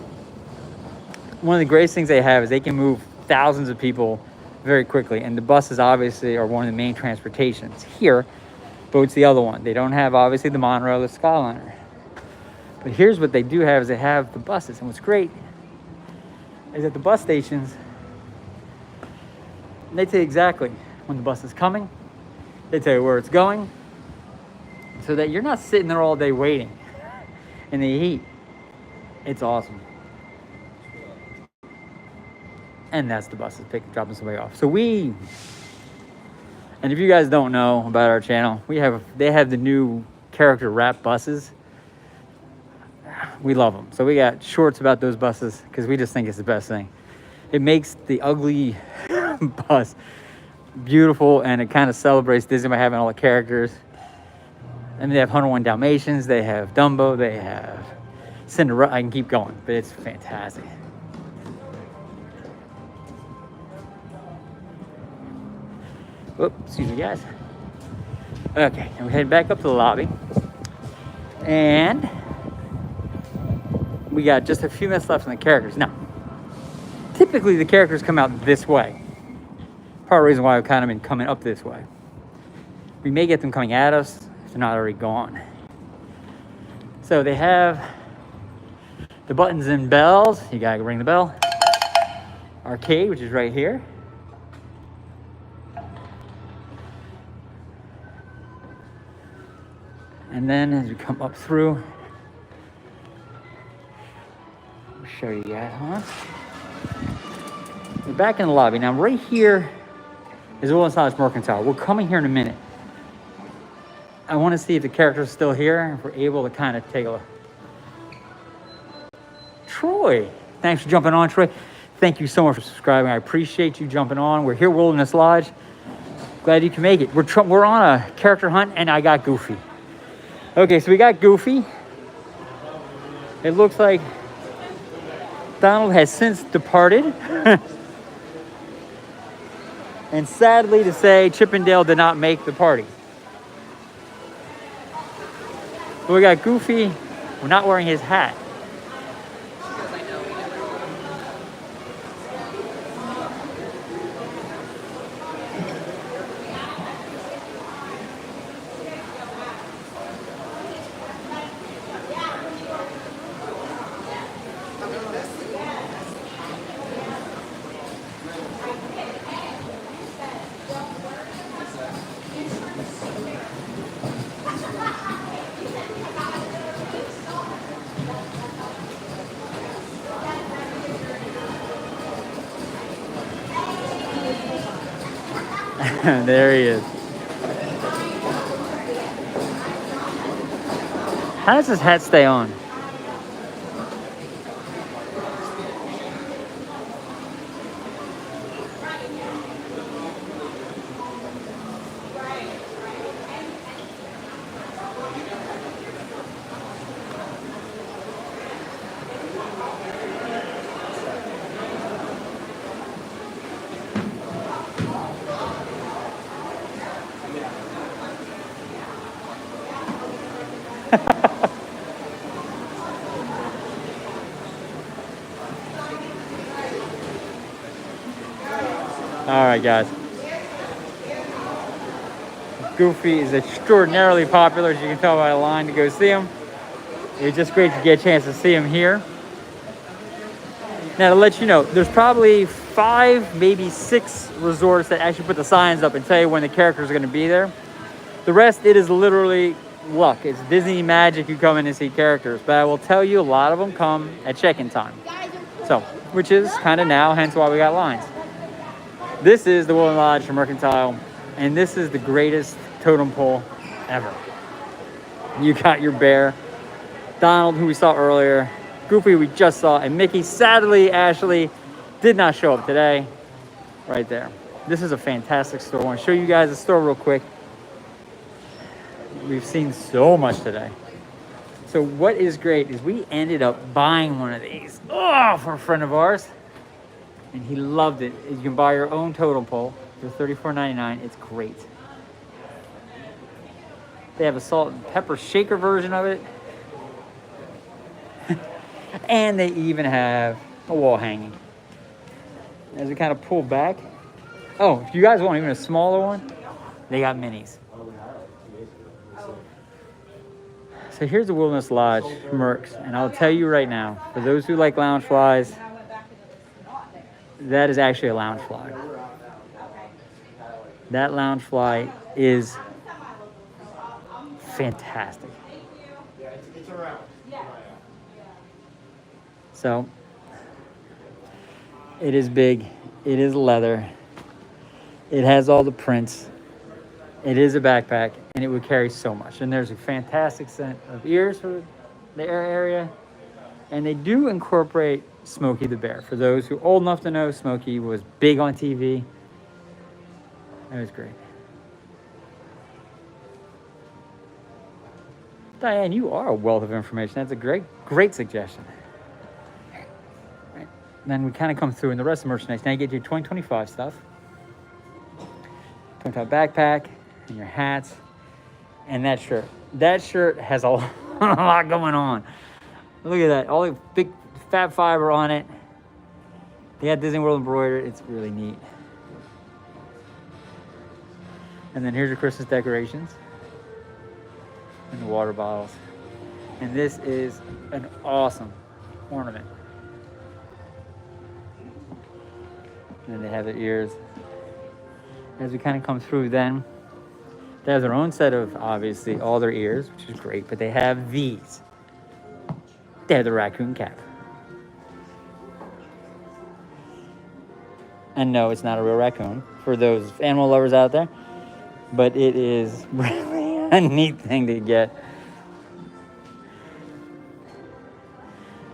of the greatest things they have is they can move thousands of people very quickly, and the buses obviously are one of the main transportations here. Boat's the other one. They don't have obviously the monorail, the Skyliner. But here's what they do have is they have the buses, and what's great is at the bus stations, they tell you exactly when the bus is coming. They tell you where it's going, so that you're not sitting there all day waiting in the heat. It's awesome. And that's the buses dropping somebody off. So and if you guys don't know about our channel, they have the new character wrap buses. We love them. So we got shorts about those buses because we just think it's the best thing. It makes the ugly bus beautiful, and it kind of celebrates Disney by having all the characters. I mean, they have 101 Dalmatians, they have Dumbo, they have Cinderella. I can keep going, but it's fantastic. Oops, excuse me, guys. Okay, and we're heading back up to the lobby. And we got just a few minutes left on the characters. Now, typically the characters come out this way. Part of the reason why I've kind of been coming up this way. We may get them coming at us if they're not already gone. So they have the buttons and bells. You gotta ring the bell. Arcade, which is right here. And then as we come up through, I'll show you guys, huh? We're back in the lobby. Now right here is Walt Mercantile. We're coming here in a minute. I want to see if the character's still here, if we're able to kind of take a look. Troy, thanks for jumping on, Troy. Thank you so much for subscribing. I appreciate you jumping on. We're here, Wilderness Lodge. Glad you can make it. We're on a character hunt, and I got Goofy. Okay, so we got Goofy. It looks like Donald has since departed. And sadly to say, Chip and Dale did not make the party. But we got Goofy. We're not wearing his hat. There he is. How does his hat stay on? All right, guys. Goofy is extraordinarily popular, as you can tell by the line to go see him. It's just great to get a chance to see him here. Now, to let you know, there's probably 5, maybe 6 resorts that actually put the signs up and tell you when the characters are going to be there. The rest, it is literally luck. It's Disney magic. You come in and see characters. But I will tell you, a lot of them come at check-in time. So, which is kind of now, hence why we got lines. This is the Woodland Lodge from Mercantile, and this is the greatest totem pole ever. You got your bear, Donald, who we saw earlier, Goofy, we just saw, and Mickey. Sadly, Ashley did not show up today. Right there. This is a fantastic store. I want to show you guys the store real quick. We've seen so much today. So what is great is we ended up buying one of these for a friend of ours, and he loved it. You can buy your own totem pole for $34.99. It's great. They have a salt and pepper shaker version of it. And they even have a wall hanging. As we kind of pull back. Oh, if you guys want even a smaller one, they got minis. So here's the Wilderness Lodge, Mercs. And I'll tell you right now, for those who like lounge flies, that is actually a lounge fly. That lounge fly is fantastic. So, it is big, it is leather, it has all the prints, it is a backpack, and it would carry so much. And there's a fantastic scent of ears for the air area, and they do incorporate Smokey the Bear. For those who are old enough to know, Smokey was big on TV. It was great. Diane, you are a wealth of information. That's a great suggestion. Then we kind of come through in the rest of the merchandise. Now you get your 2025 stuff. 25 backpack and your hats and that shirt. That shirt has a lot going on. Look at that. All the big fat fiber on it. They got Disney World embroidered. It's really neat. And then here's your Christmas decorations. And the water bottles. And this is an awesome ornament. And they have their ears. As we kind of come through then, they have their own set of, obviously, all their ears, which is great, but they have these. They have the raccoon cap. And no, it's not a real raccoon, for those animal lovers out there, but it is really a neat thing to get.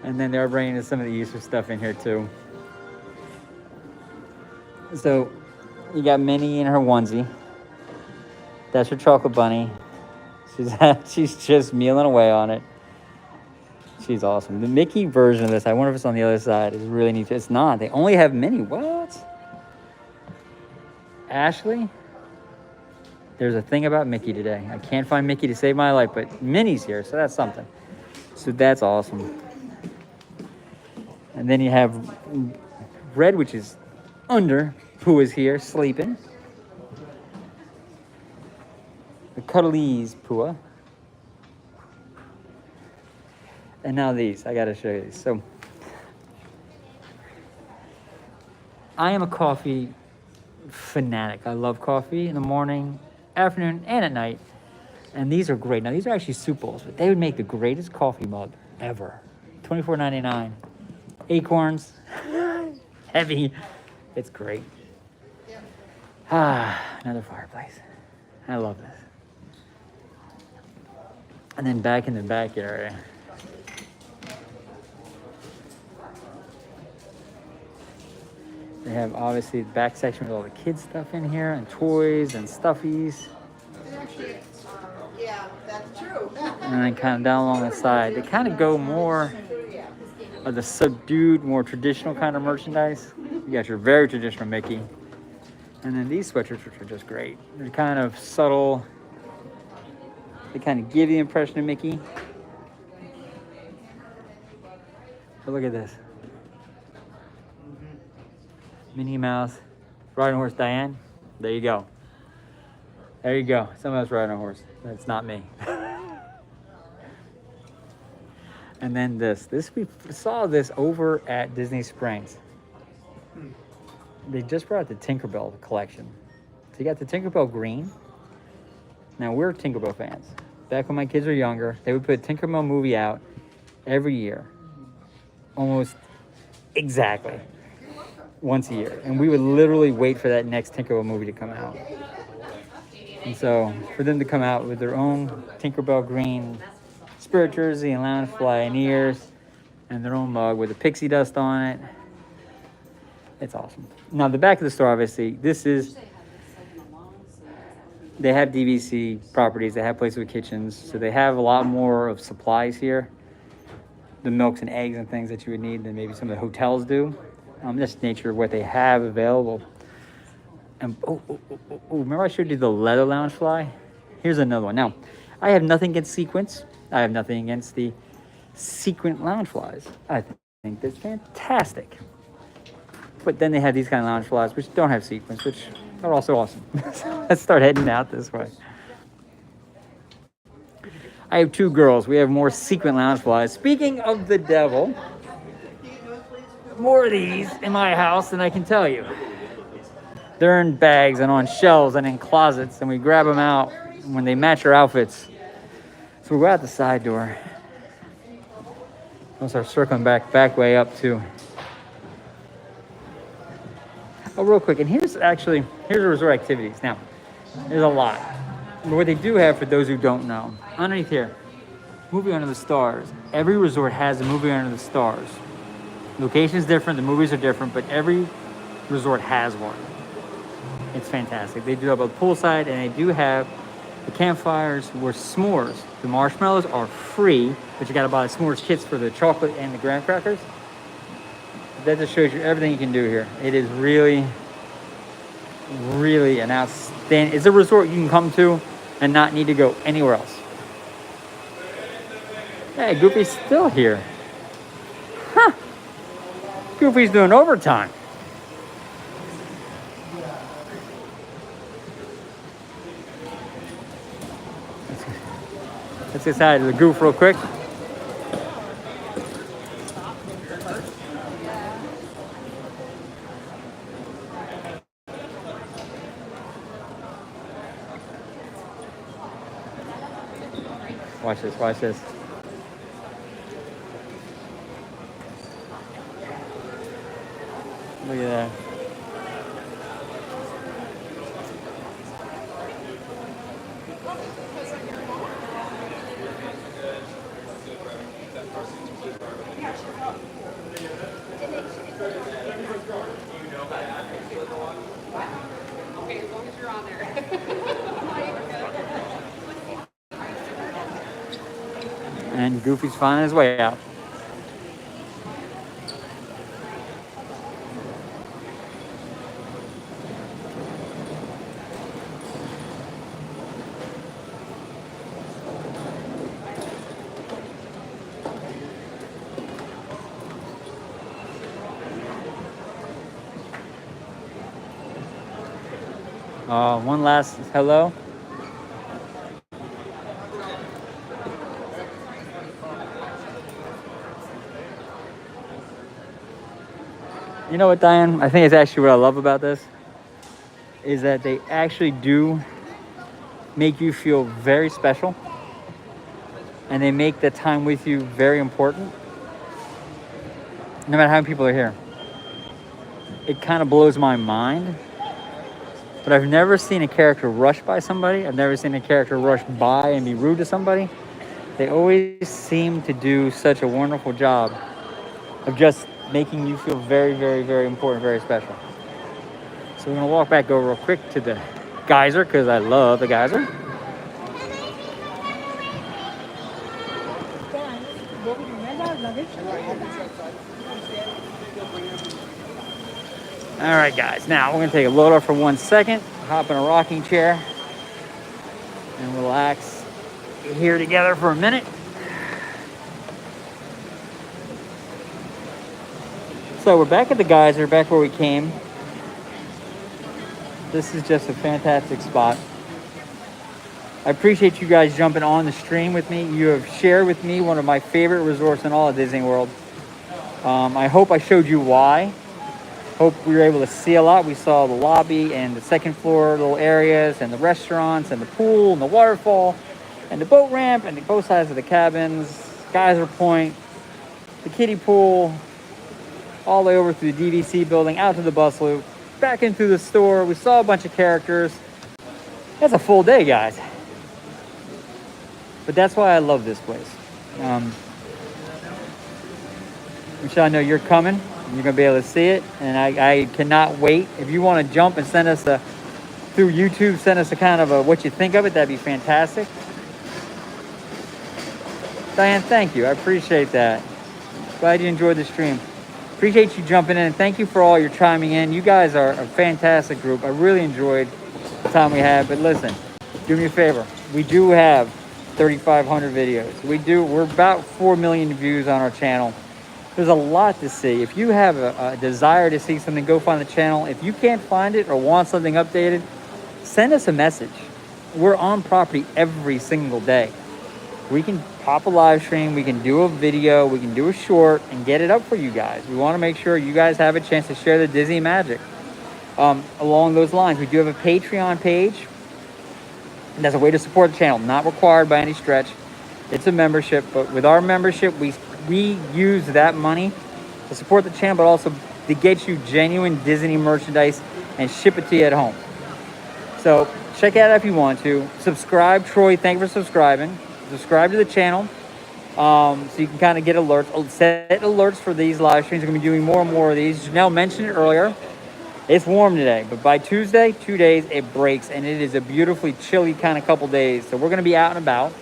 And then they're bringing some of the Easter stuff in here too. So, you got Minnie in her onesie. That's her chocolate bunny. She's just mealing away on it. She's awesome. The Mickey version of this, I wonder if it's on the other side, is really neat. It's not. They only have Minnie. What? Ashley? There's a thing about Mickey today. I can't find Mickey to save my life, but Minnie's here, so that's something. So that's awesome. And then you have Red, which is under, who is here sleeping. The Cuddlies Pua. And now these, I gotta show you these. So, I am a coffee fanatic. I love coffee in the morning, afternoon, and at night. And these are great. Now, these are actually soup bowls, but they would make the greatest coffee mug ever. $24.99. Acorns. Heavy. It's great. Another fireplace. I love this. And then back in the back area. They have obviously the back section with all the kids stuff in here and toys and stuffies. Yeah, that's true. And then kind of down along the side. They kind of go more of the subdued, more traditional kind of merchandise. You got your very traditional Mickey. And then these sweatshirts, which are just great. They're kind of subtle. They kind of give you the impression of Mickey. But look at this. Minnie Mouse. Riding a horse, Diane. There you go. There you go. Someone else riding a horse. That's not me. And then this we saw this over at Disney Springs. They just brought the Tinkerbell collection. So you got the Tinkerbell green. Now we're Tinkerbell fans. Back when my kids were younger, they would put a Tinkerbell movie out every year. Almost exactly once a year. And we would literally wait for that next Tinkerbell movie to come out. And so for them to come out with their own Tinkerbell green spirit jersey and loungefly and ears and their own mug with a pixie dust on it, it's awesome. Now the back of the store, obviously, they have DVC properties, they have places with kitchens, so they have a lot more of supplies here, the milks and eggs and things that you would need than maybe some of the hotels do. Just nature of what they have available. And remember I showed you the leather loungefly? Here's another one. Now, I have nothing against sequins. I have nothing against the sequin loungeflies. I think that's fantastic. But then they have these kind of loungeflies which don't have sequins, which are also awesome. Let's start heading out this way. I have two girls. We have more sequin loungeflies. Speaking of the devil, more of these in my house than I can tell you. They're in bags and on shelves and in closets, and we grab them out when they match our outfits. So we go out the side door. We'll start circling back way up to. Oh, real quick, and here's the resort activities. Now, there's a lot. But what they do have, for those who don't know, underneath here, Movie Under the Stars. Every resort has a Movie Under the Stars. Location's different, the movies are different, but every resort has one. It's fantastic. They do have a poolside, and they do have the campfires where s'mores. The marshmallows are free, but you got to buy the s'mores kits for the chocolate and the graham crackers. That just shows you everything you can do here. It is really, really an outstanding. It's a resort you can come to and not need to go anywhere else. Hey, Goofy's still here. Huh. Goofy's doing overtime. Let's get inside the Goof real quick. Watch this, watch this. Look at that. Okay, as long as you're on there. And Goofy's finding his way out. One last hello. You know what, Diane? I think it's actually what I love about this is that they actually do make you feel very special, and they make the time with you very important, no matter how many people are here. It kind of blows my mind, but I've never seen a character rush by somebody. I've never seen a character rush by and be rude to somebody. They always seem to do such a wonderful job of just making you feel very, very, very important, very special. So we're gonna walk back over real quick to the geyser, because I love the geyser. All right, guys, now we're gonna take a load off for 1 second, hop in a rocking chair, and relax here together for a minute. So we're back at the geyser, back where we came. This is just a fantastic spot. I appreciate you guys jumping on the stream with me. You have shared with me one of my favorite resorts in all of Disney World. I hope I showed you why. Hope we were able to see a lot. We saw the lobby and the second floor little areas and the restaurants and the pool and the waterfall and the boat ramp and both sides of the cabins, Geyser Point, the kiddie pool, all the way over through the DVC building, out to the bus loop, back into the store. We saw a bunch of characters. That's a full day, guys. But that's why I love this place. Michelle, I know you're coming. You're gonna be able to see it, and I cannot wait. If you want to jump and send us through YouTube, send us a kind of what you think of it. That'd be fantastic. Diane, thank you. I appreciate that. Glad you enjoyed the stream. Appreciate you jumping in, and thank you for all your chiming in. You guys are a fantastic group. I really enjoyed the time we had. But listen, do me a favor. We do have 3,500 videos. We're about 4 million views on our channel. There's a lot to see. If you have a desire to see something, go find the channel. If you can't find it or want something updated, send us a message. We're on property every single day. We can pop a live stream, we can do a video, we can do a short and get it up for you guys. We want to make sure you guys have a chance to share the Disney magic. Along those lines, we do have a Patreon page. And that's a way to support the channel, not required by any stretch. It's a membership, but with our membership, we use that money to support the channel, but also to get you genuine Disney merchandise and ship it to you at home. So check it out if you want to. Subscribe, Troy. Thank you for subscribing. Subscribe to the channel so you can kind of get alerts. Set alerts for these live streams. We're going to be doing more and more of these. Janelle mentioned it earlier. It's warm today, but by Tuesday, 2 days, it breaks, and it is a beautifully chilly kind of couple days. So we're going to be out and about.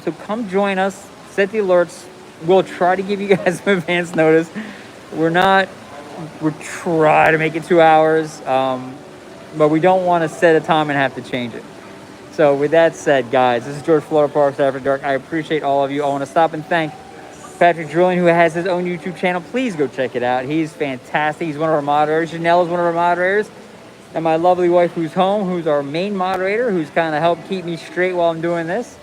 So come join us. Set the alerts. We'll try to give you guys some advance notice. We'll try to make it 2 hours, but we don't want to set a time and have to change it. So with that said, guys, this is George Florida Parks After Dark. I appreciate all of you. I want to stop and thank Patrick Drilling, who has his own YouTube channel. Please go check it out. He's fantastic. He's one of our moderators. Janelle is one of our moderators. And my lovely wife, who's home, who's our main moderator, who's kind of helped keep me straight while I'm doing this.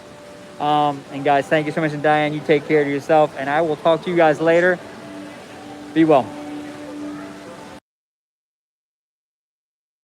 And guys, thank you so much. And Diane, you take care of yourself. And I will talk to you guys later. Be well.